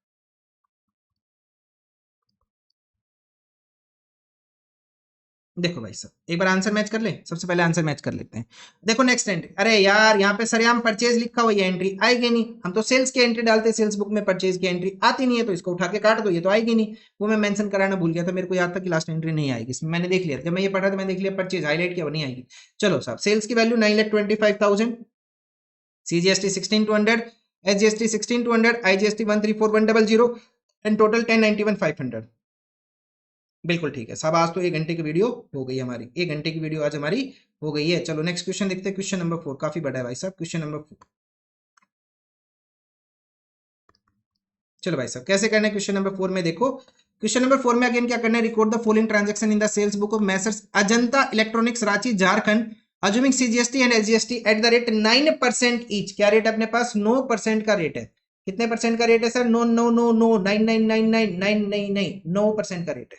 देखो भाई साहब एक बार आंसर मैच कर ले, सबसे पहले आंसर मैच कर लेते हैं। देखो नेक्स्ट एंट्री, अरे यार यहाँ पे सरेआम परचेज लिखा हुआ, ये एंट्री आएगी नहीं, हम तो सेल्स की एंट्री डालते हैं, सेल्स बुक में परचेज की एंट्री आती नहीं है, तो इसको उठा के काट दो, ये तो आएगी नहीं। वो मैं मेंशन कराना भूल गया था, मेरे को याद था कि लास्ट एंट्री नहीं आएगी, मैंने देख लिया, जब मैं ये पढ़ा था मैंने देख लिया परचेज हाईलाइट किया, वो नहीं आएगी। चलो साहब सेल्स की value 9,25,000, CGST 16,200, SGST 16,200, IGST 1,34,100 and total 10,91,500। बिल्कुल ठीक है साहब, आज तो 1 घंटे की वीडियो हो गई हमारी, 1 घंटे की वीडियो आज हमारी हो गई है। चलो नेक्स्ट क्वेश्चन देखते हैं, क्वेश्चन नंबर 4, काफी बड़ा है भाई साहब क्वेश्चन नंबर 4। चलो भाई साहब कैसे करना है क्वेश्चन नंबर 4 में, देखो क्वेश्चन नंबर 4 में अगेन क्या करना है, record the following transaction in the sales book of messrs Ajanta electronics Ranchi Jharkhand assuming CGST and SGST at the rate 9% each. क्या रेट अपने पास, 9% का रेट है। कितने परसेंट का रेट है सर, 9 9 9 9 9 9 9 9 9 9 9% का रेट है।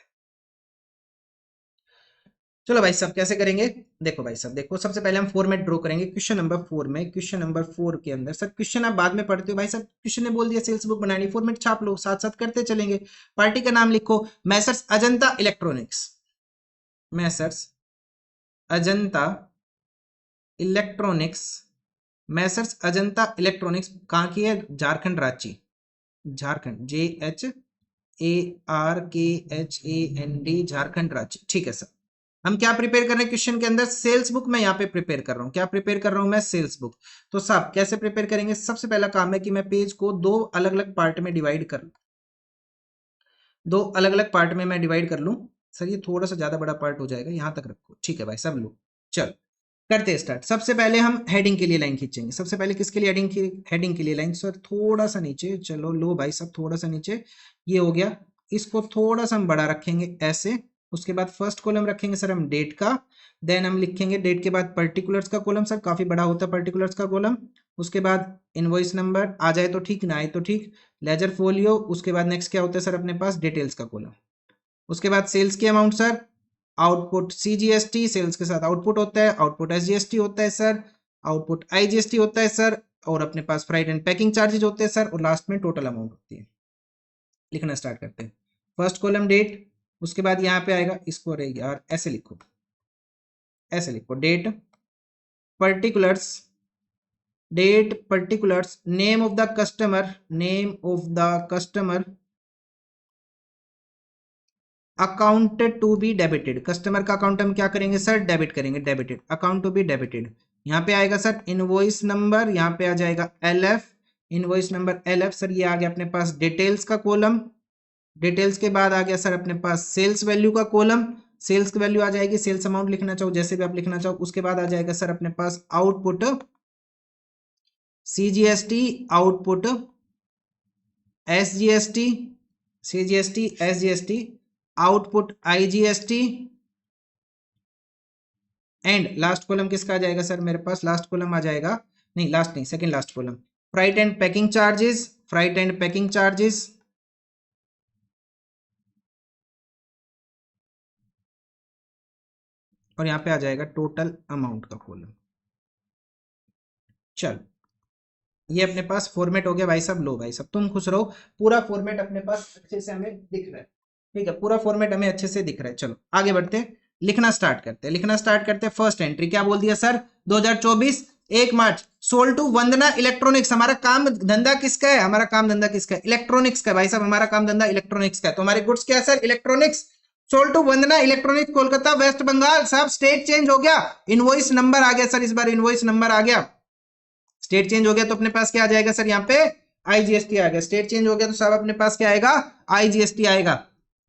चलो भाई साहब कैसे करेंगे, देखो भाई साहब, देखो सबसे पहले हम फॉर्मेट ड्रॉ करेंगे क्वेश्चन नंबर 4 में। क्वेश्चन नंबर 4 के अंदर सर क्वेश्चन आप बाद में पढ़ते हो भाई साहब, क्वेश्चन ने बोल दिया सेल्स बुक बनानी, फॉर्मेट छाप लो, साथ साथ करते चलेंगे। पार्टी का नाम लिखो Messrs Ajanta electronics, Messrs Ajanta electronics, Messrs Ajanta electronics कहाँ की है, झारखंड रांची, झारखंड, JHARKHAND, झारखंड रांची, ठीक है सर। हम क्या प्रिपेयर कर रहे हैं क्वेश्चन के अंदर, सेल्स बुक में यहाँ पे प्रिपेयर कर रहा हूँ, क्या प्रिपेयर कर रहा हूँ मैं, सेल्स बुक। तो साहब कैसे प्रिपेयर करेंगे, सबसे पहला काम है कि मैं पेज को दो अलग अलग पार्ट में डिवाइड कर लूं, दो अलग अलग पार्ट में मैं डिवाइड कर लूं। सर ये थोड़ा सा ज्यादा बड़ा पार्ट हो जाएगा, यहां तक रखो, ठीक है भाई सब लोग। चल करते हैं स्टार्ट। सबसे पहले हम हेडिंग के लिए लाइन खींचेंगे, सबसे पहले किसके लिए, हेडिंग के लिए लाइन। सर थोड़ा सा नीचे, चलो लो भाई सब थोड़ा सा नीचे, ये हो गया। इसको थोड़ा सा हम बड़ा रखेंगे ऐसे। उसके बाद फर्स्ट कॉलम रखेंगे सर हम डेट का, देन हम लिखेंगे डेट के बाद पर्टिकुलर्स का कॉलम, सर काफी बड़ा होता है पर्टिकुलर्स का कॉलम। उसके बाद इनवॉइस नंबर आ जाए तो ठीक, ना आए तो ठीक, लेजर फोलियो। उसके बाद नेक्स्ट क्या होता है सर अपने पास, डिटेल्स का कॉलम। उसके बाद सेल्स की amount sir, output CGST, sales के साथ आउटपुट होता है, आउटपुट SGST होता है सर, आउटपुट IGST होता है सर, और अपने पास फ्राइट एंड पैकिंग चार्जेज होते हैं सर, और लास्ट में टोटल अमाउंट होती है। लिखना स्टार्ट करते हैं। फर्स्ट कॉलम डेट, उसके बाद यहाँ पे आएगा, इसको रहेगी यार ऐसे लिखो, ऐसे लिखो, date particulars, date particulars, name of the customer, name of the customer, account to be debited, customer का अकाउंट हम क्या करेंगे सर, डेबिट करेंगे, debited, account to be debited. यहाँ पे आएगा सर इनवॉइस नंबर, यहाँ पे आ जाएगा LF, invoice number LF। Sir ये आ गया अपने पास डिटेल्स का कॉलम, डिटेल्स के बाद आ गया सर अपने पास सेल्स वैल्यू का कॉलम, सेल्स की वैल्यू आ जाएगी, सेल्स अमाउंट लिखना चाहो जैसे भी आप लिखना चाहो। उसके बाद आ जाएगा सर अपने पास output CGST, output SGST, CGST SGST, output IGST, and last column किसका आ जाएगा सर मेरे पास, लास्ट कॉलम आ जाएगा, नहीं लास्ट नहीं, second last column, freight and packing charges, freight and packing charges, और यहां पे आ जाएगा टोटल अमाउंट का कॉलम। चल ये अपने पास फॉर्मेट हो गया भाई साहब। लो भाई साहब तुम खुश रहो, पूरा फॉर्मेट अपने पास अच्छे से हमें दिख रहा है, ठीक है, पूरा फॉर्मेट हमें अच्छे से दिख रहा है। चलो आगे बढ़ते हैं, लिखना स्टार्ट करते हैं, लिखना स्टार्ट करते हैं। फर्स्ट एंट्री क्या बोल दिया सर, 2024 1 मार्च, सोल्ड टू वंदना इलेक्ट्रॉनिक्स। हमारा काम धंधा किसका है, हमारा काम धंधा किसका है, इलेक्ट्रॉनिक्स का भाई साहब, हमारा काम धंधा इलेक्ट्रॉनिक्स का है। तो हमारे गुड्स क्या है sir, electronics. Sold to Vandana electronics Kolkata West Bengal. साहब स्टेट चेंज हो गया, इनवॉइस नंबर आ गया सर, इस बार इनवॉइस नंबर आ गया, स्टेट चेंज हो गया तो अपने पास क्या आ जाएगा सर, यहाँ पे IGST आ गया। स्टेट चेंज हो गया तो साहब अपने पास क्या आएगा, IGST आएगा।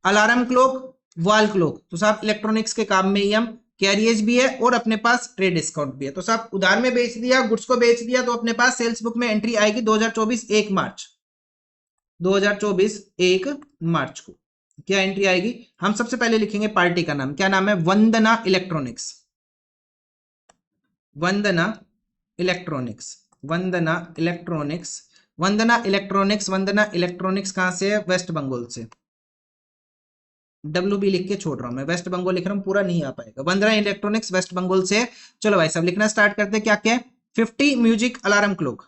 अलार्म क्लॉक, वॉल क्लॉक, तो साहब इलेक्ट्रॉनिक्स के काम में ही हम, कैरियज भी है और अपने पास ट्रेड डिस्काउंट भी है। तो साहब उधार में बेच दिया, गुड्स को बेच दिया, तो अपने पास सेल्स बुक में एंट्री आएगी 2024 1 मार्च, 2024 1 मार्च को क्या एंट्री आएगी। हम सबसे पहले लिखेंगे पार्टी का नाम, क्या नाम है, वंदना इलेक्ट्रॉनिक्स, वंदना इलेक्ट्रॉनिक्स, वंदना इलेक्ट्रॉनिक्स, वंदना इलेक्ट्रॉनिक्स, वंदना इलेक्ट्रॉनिक्स कहां से है, वेस्ट बंगाल से। WB लिख के छोड़ रहा हूं मैं, वेस्ट बंगाल लिख रहा हूं, पूरा नहीं आ पाएगा। वंदना इलेक्ट्रॉनिक्स वेस्ट बंगाल से। चलो भाई सब लिखना स्टार्ट करते हैं, क्या क्या है, 50 music alarm clock,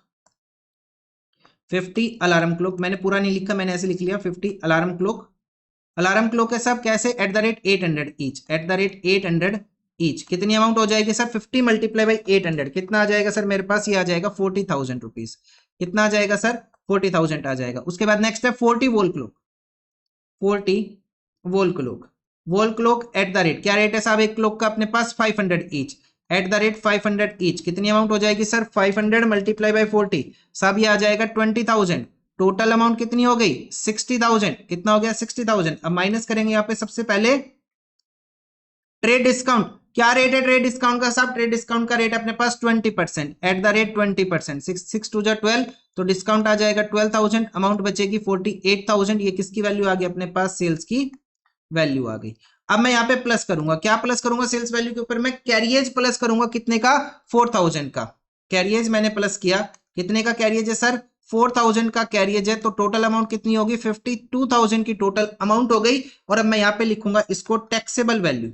50 alarm clock, मैंने पूरा नहीं लिखा, मैंने ऐसे लिख लिया 50 अलार्म क्लॉक। अलार्म क्लॉक है सब कैसे, @800 ईच, @800 ईच। कितनी अमाउंट हो जाएगी सर, 50 मल्टीप्लाई बाई 800, कितना आ जाएगा सर मेरे पास, ये आ जाएगा 40,000 रुपीज। कितना आ जाएगा सर, 40,000 आ जाएगा। उसके बाद नेक्स्ट है 40 wall clock, 40 wall clock, wall clock क्या रेट है साहब एक क्लॉक का अपने पास, 500 ईच, @500 ईच। कितनी अमाउंट हो जाएगी सर, 500 मल्टीप्लाई बाई 40, साहब ये आ जाएगा 20,000। टोटल अमाउंट कितनी हो गई, 60,000। कितना हो गया, 60,000। अब माइनस करेंगे यहाँ पे सबसे पहले ट्रेड डिस्काउंट, क्या रेट है ट्रेड डिस्काउंट का साहब, ट्रेड डिस्काउंट का रेट अपने पास 20%, @20%, 6 2 12, तो डिस्काउंट आ जाएगा 12,000, अमाउंट बचेगी 48,000। ये किसकी वैल्यू आ गई अपने पास, सेल्स की वैल्यू आ गई। अब मैं यहाँ पे प्लस करूंगा, क्या प्लस करूंगा सेल्स वैल्यू के ऊपर, मैं कैरियज प्लस करूंगा, कितने का, 4,000 का कैरियज मैंने प्लस किया। कितने का कैरियज है सर, 4,000 का कैरियज है, तो टोटल अमाउंट कितनी होगी, 52,000 की टोटल अमाउंट हो गई। और अब मैं यहाँ पे लिखूंगा इसको टैक्सेबल वैल्यू,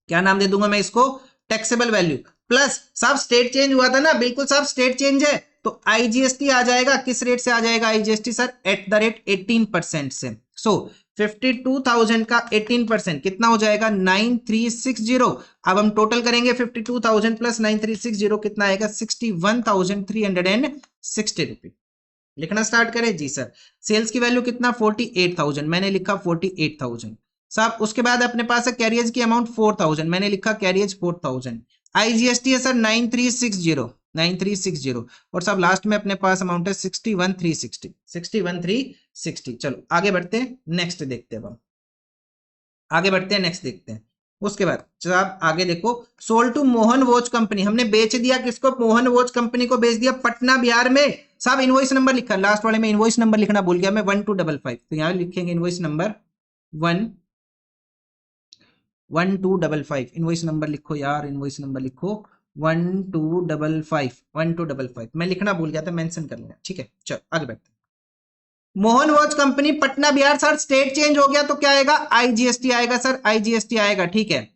क्या नाम दे दूंगा मैं इसको, टैक्सेबल वैल्यू प्लस, साहब स्टेट चेंज हुआ था ना, बिल्कुल साहब स्टेट चेंज है, तो आईजीएसटी आ जाएगा, किस रेट से आ जाएगा IGST sir, eight the rate 18% से। सो 52,000 का 18% कितना हो जाएगा 9360। अब हम टोटल करेंगे 52,000 प्लस 9360 कितना आएगा 61,360 रुपए। लिखना स्टार्ट करें जी सर। सेल्स की वैल्यू कितना 48,000, मैंने लिखा 48,000 साहब। उसके बाद अपने पास है कैरियज की अमाउंट 4,000, मैंने लिखा कैरियज 4,000। आईजीएसटी है सर 9360 और सब लास्ट में अपने पास अमाउंट है 61,360। चलो आगे बढ़ते हैं, नेक्स्ट देखते हैं, आगे बढ़ते हैं, नेक्स्ट देखते हैं। उसके बाद आप आगे देखो, sold to Mohan watch company, हमने बेच दिया किसको, मोहन वॉच कंपनी को बेच दिया पटना बिहार में। साहब इनवॉइस नंबर लिखा, लास्ट वाले में इनवॉइस नंबर लिखना भूल गया मैं, 1255, तो यहां लिखेंगे इनवॉइस नंबर 1255, इनवॉइस नंबर लिखो यार, इनवॉइस नंबर लिखो 1255, मैं लिखना भूल गया था, मेंशन कर लेना, ठीक है। चलो आगे बढ़ते हैं। Mohan watch company Patna Bihar, sir state change हो गया तो क्या आएगा, आईजीएसटी आएगा सर, आईजीएसटी आएगा, ठीक है।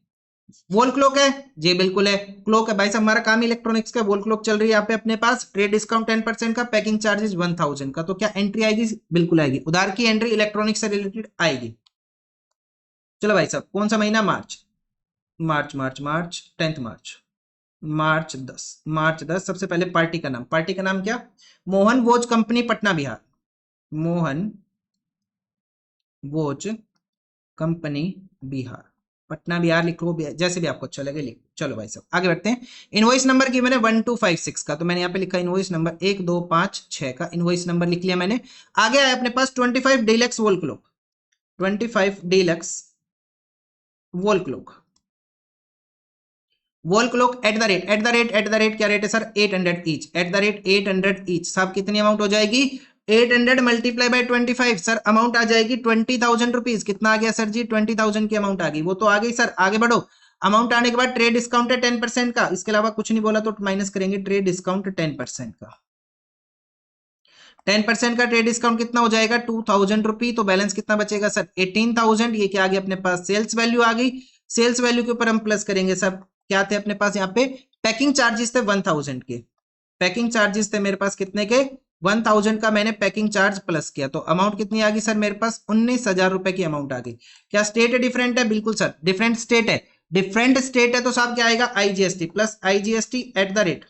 वॉल क्लॉक है जी, बिल्कुल है, क्लॉक है भाई साहब, हमारा काम इलेक्ट्रॉनिक्स का, वॉल क्लॉक चल रही है यहाँ पे अपने पास, ट्रेड डिस्काउंट 10% का, पैकिंग चार्जेस 1000 का, तो क्या एंट्री आएगी, बिल्कुल आएगी, उधार की एंट्री इलेक्ट्रॉनिक्स से रिलेटेड आएगी। चलो भाई साहब, कौन सा महीना, मार्च, मार्च मार्च मार्च 10 मार्च, मार्च 10 सबसे पहले पार्टी का नाम, पार्टी का नाम क्या, Mohan watch company Patna Bihar, Mohan watch company Bihar, Patna Bihar लिखो, जैसे भी आपको अच्छा लगे लिखो। चलो भाई साहब आगे बढ़ते हैं। इनवॉइस नंबर की मैंने 1256 का, तो मैंने यहाँ पे लिखा इनवॉइस नंबर 1256 का इनवॉइस नंबर लिख लिया मैंने। आगे आया अपने पास 25 deluxe wall clock, 25 deluxe wall clock, wall clock eight the rate क्या रेट है sir, 800 each, eight the rate 800 each. साहब कितनी अमाउंट हो जाएगी, 800 मल्टीप्लाई बाय 25, सर अमाउंट आ जाएगी 20,000 रुपीज। कितना आ गया सर जी, 20,000 की अमाउंट आ गई, वो तो आ गई सर। आगे बढ़ो, अमाउंट आने के बाद ट्रेड डिस्काउंट है 10% का, इसके अलावा कुछ नहीं बोला तो माइनस करेंगे ट्रेड डिस्काउंट 10% का, 10% का ट्रेड डिस्काउंट कितना हो जाएगा 2,000 रुपी, तो बैलेंस कितना बचेगा सर 18,000। ये क्या आ गया अपने पास, सेल्स वैल्यू आ गई, सेल्स वैल्यू के ऊपर हम प्लस करेंगे सर, क्या थे अपने पास यहाँ पे, पैकिंग चार्जेस थे 1000 के, पैकिंग चार्जेस थे मेरे पास कितने के 1000 का, मैंने पैकिंग चार्ज प्लस किया, तो अमाउंट कितनी आ गई सर मेरे पास 19,000 रुपए की अमाउंट आ गई। क्या स्टेट डिफरेंट है, बिल्कुल सर डिफरेंट स्टेट है, डिफरेंट स्टेट है, तो साहब क्या आएगा IGST plus IGST eight the rate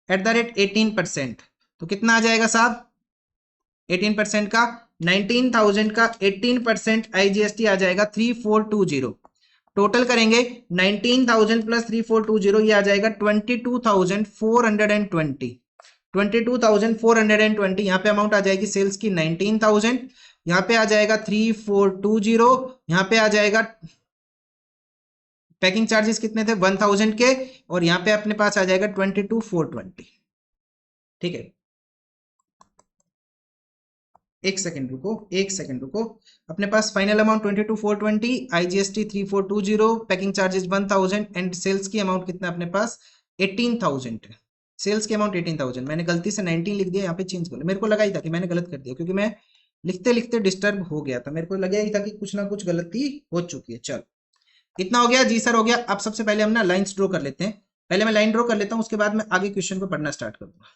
18%, तो कितना आ जाएगा साहब 18% का, 19,000 का 18% आईजीएसटी आ जाएगा 3420। टोटल करेंगे 19,000 प्लस 3420, ये आ जाएगा 22,420, 22,420। यहाँ पे अमाउंट आ जाएगी सेल्स की 19,000, यहाँ पे आ जाएगा 3420, यहाँ पे आ जाएगा पैकिंग चार्जेस कितने थे 1000 के, और यहाँ पे अपने पास आ जाएगा 22,420, ठीक है। एक सेकंड रुको, अपने पास final amount 22,420, IGST 3420, packing charges 1000 and sales की अमाउंट कितना अपने पास 18,000 है। सेल्स की अमाउंट 18,000, मैंने गलती से 19 लिख दिया, यहाँ पे चेंज कर, मेरे को लगा ही था कि मैंने गलत कर दिया, क्योंकि मैं लिखते लिखते डिस्टर्ब हो गया था, मेरे को लगा ही था कि कुछ ना कुछ गलती हो चुकी है। चलो इतना हो गया जी सर, हो गया। अब सबसे पहले हम ना लाइन्स ड्रॉ कर लेते हैं, पहले मैं लाइन ड्रॉ कर लेता हूँ, उसके बाद मैं आगे क्वेश्चन को पढ़ना स्टार्ट करूंगा।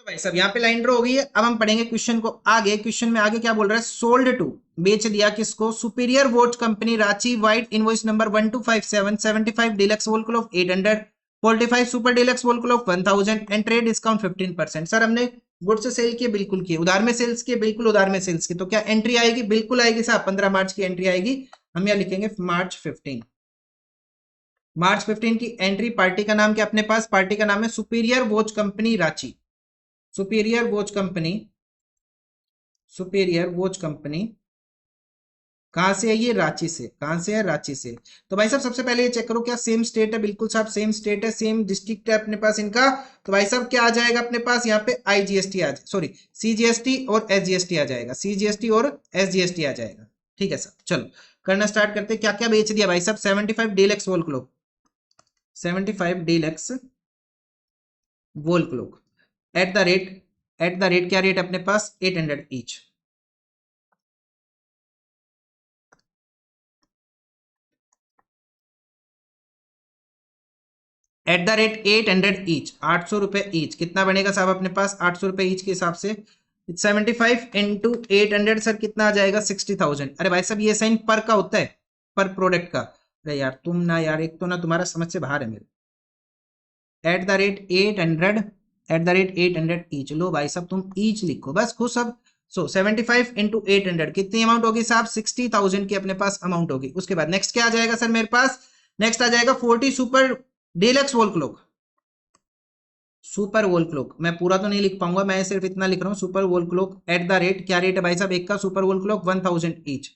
भाई सब यहाँ पे लाइन ड्रॉ हो गई है। अब हम पढ़ेंगे क्वेश्चन को आगे। क्वेश्चन में आगे क्या बोल रहा है, सोल्ड टू, बेच दिया किसको, superior watch company Ranchi white, invoice number 1257, 75 deluxe wall clock 800, 45 super deluxe wall clock 1000 and trade discount 15%। Sir हमने गुड से सेल किए, बिल्कुल किए, उधार में सेल्स किए, बिल्कुल उधार में सेल्स किए, तो क्या एंट्री आएगी, बिल्कुल आएगी साहब, 15 मार्च की एंट्री आएगी। हम यहाँ लिखेंगे मार्च 15, मार्च 15 की एंट्री। पार्टी का नाम क्या अपने पास, पार्टी का नाम है superior watch company Ranchi, superior watch company, superior watch company कहाँ से है ये? रांची से। कहाँ से है? रांची से। तो भाई साहब सबसे पहले ये चेक करो क्या सेम स्टेट है? बिल्कुल साहब सेम स्टेट है, सेम डिस्ट्रिक्ट है अपने पास इनका। तो भाई साहब क्या आ जाएगा अपने पास यहाँ पे? आईजीएसटी आ सॉरी सीजीएसटी और एसजीएसटी आ जाएगा, सीजीएसटी और एसजीएसटी आ जाएगा। ठीक है सर, चलो करना स्टार्ट करते। क्या क्या बेच दिया भाई साहब? 75 deluxe wall clock, 75 deluxe wall clock eight the rate क्या रेट अपने पास? 800 each. Eight the rate 800 each, 800 रुपए ईच। कितना बनेगा साहब अपने पास? 800 रुपए ईच के हिसाब से 75 इंटू 800 सर कितना आ जाएगा? 60,000। अरे भाई साहब ये साइन पर का होता है, पर प्रोडक्ट का। अरे यार तुम ना यार, एक तो ना तुम्हारा समझ से बाहर है मेरे। At the rate 800, at the rate 800 each. लो भाई साहब तुम ईच लिखो बस खुश सब। सो 75 इंटू 800 कितनी अमाउंट होगी साहब? 60,000 की अपने पास अमाउंट होगी। उसके बाद नेक्स्ट क्या आ जाएगा सर मेरे पास? नेक्स्ट आ जाएगा 40 super deluxe wall clock. Super wall clock मैं पूरा तो नहीं लिख पाऊंगा, मैं सिर्फ इतना लिख रहा हूँ। Super wall clock eight the rate क्या रेट है भाई साहब एक का? Super wall clock 1000 each,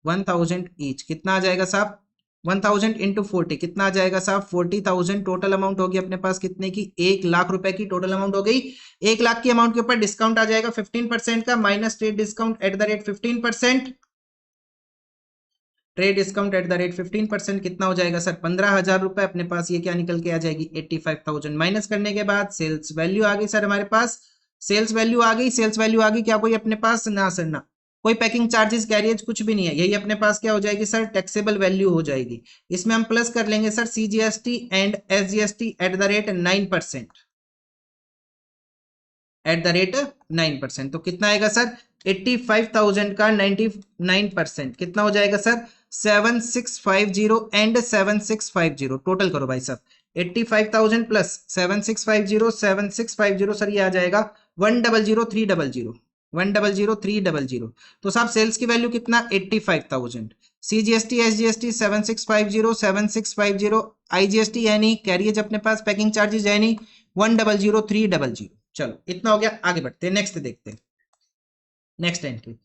1000 each. कितना आ जाएगा साहब? 1000 इंटू 40 कितना आ जाएगा साहब? 40,000। टोटल अमाउंट होगी अपने पास कितने की? 1,00,000 रुपए की टोटल अमाउंट हो गई। 1,00,000 की अमाउंट के ऊपर डिस्काउंट आ जाएगा 15% का, minus trade discount at the rate 15%। Trade discount at the rate 15% कितना हो जाएगा सर? 15,000 रुपए। अपने पास ये क्या निकल के आ जाएगी? 85,000। माइनस करने के बाद सेल्स वैल्यू आ गई सर हमारे पास। सेल्स वैल्यू आ गई, सेल्स वैल्यू आ गई। क्या कोई अपने पास? ना सर ना, कोई पैकिंग चार्जेस कैरियज कुछ भी नहीं है। यही अपने पास क्या हो जाएगी सर? टैक्सेबल वैल्यू हो जाएगी। इसमें हम प्लस कर लेंगे sir CGST and SGST at the rate 9%, at the rate 9%। तो कितना आएगा सर? 85,000 का 99% कितना हो जाएगा सर? 7650 एंड 7650। टोटल करो भाई साहब, 85,000 प्लस 7650, 7650 सर ये आ जाएगा 100,300, 100,300। तो साहब सेल्स की वैल्यू कितना? 85,000। CGST SGST 7650, 7650। आईजीएसटी यानी कैरियज अपने पास, पैकिंग चार्जेस यानी 100,300। चलो इतना हो गया, आगे बढ़ते हैं, नेक्स्ट देखते हैं। नेक्स्ट एंट्री,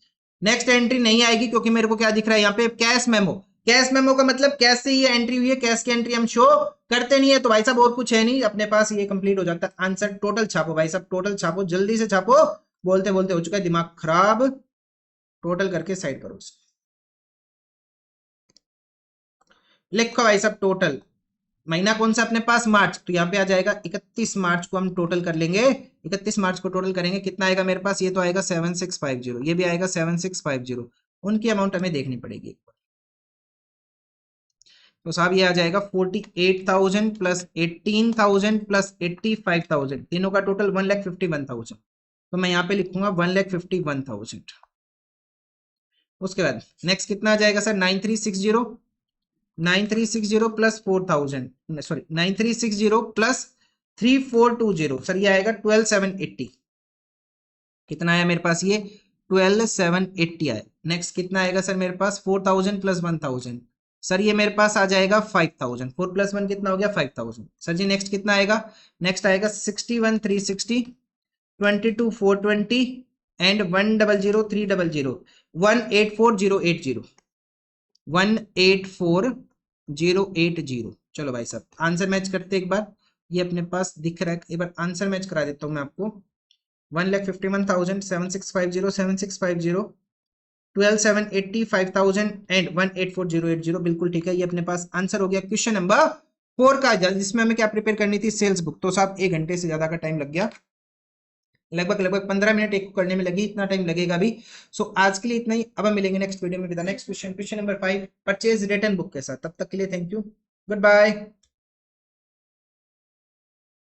नेक्स्ट एंट्री नहीं आएगी क्योंकि मेरे को क्या दिख रहा है यहाँ पे? Cash memo. कैश मेमो का मतलब कैश से ये एंट्री हुई है, कैश की एंट्री हम शो करते नहीं है। तो भाई साहब और कुछ है नहीं अपने पास, ये कंप्लीट हो जाता है आंसर। टोटल छापो भाई साहब, टोटल छापो, जल्दी से छापो। बोलते बोलते हो चुका है दिमाग खराब। टोटल करके साइड करो, लिखो भाई साहब टोटल। महीना कौन सा अपने पास? मार्च। तो यहाँ पे आ जाएगा 31 मार्च को हम टोटल कर लेंगे। 31 मार्च को टोटल करेंगे, कितना आएगा मेरे पास? ये तो आएगा 7650, ये भी आएगा 7650। उनकी अमाउंट हमें देखनी पड़ेगी। तो साहब ये आ जाएगा 48,000 प्लस 18,000 प्लस 85,000, तीनों का टोटल 1,51,000। तो मैं यहाँ पे लिखूंगा 1,51,000। उसके बाद नेक्स्ट कितना आ जाएगा sir? 9360, 9360 plus 4,000, sorry 9360 plus 3420 sir ये आएगा 12,780। कितना आया मेरे पास? ये 12,780 आया। नेक्स्ट कितना आएगा सर मेरे पास? 4,000 प्लस 1,000 सर ये मेरे पास आ जाएगा 5,000। 4 प्लस 1 कितना हो गया? 5,000 सर जी। नेक्स्ट कितना आएगा? नेक्स्ट आएगा 61,360, 22,420 एंड 1,00,300, 1,84,080, 1,84,080। चलो भाई साहब आंसर मैच करते एक बार। ये अपने पास दिख रहा है, एक बार आंसर मैच करा देता हूँ मैं आपको। 1,51,000, 7650, 7650, 12,780, 5,000 एंड 1,84,080। बिल्कुल ठीक है, ये अपने पास आंसर हो गया क्वेश्चन नंबर 4 का, जिसमें हमें क्या प्रिपेयर करनी थी? Sales book. तो साहब 1 घंटे से ज्यादा का टाइम लग गया, लगभग 15 मिनट एक को करने में लगी, इतना टाइम लगेगा भी। सो आज के लिए इतना ही। अब हम मिलेंगे नेक्स्ट वीडियो में with next question, question number 5 purchase return book के साथ। तब तक के लिए थैंक यू, गुड बाय।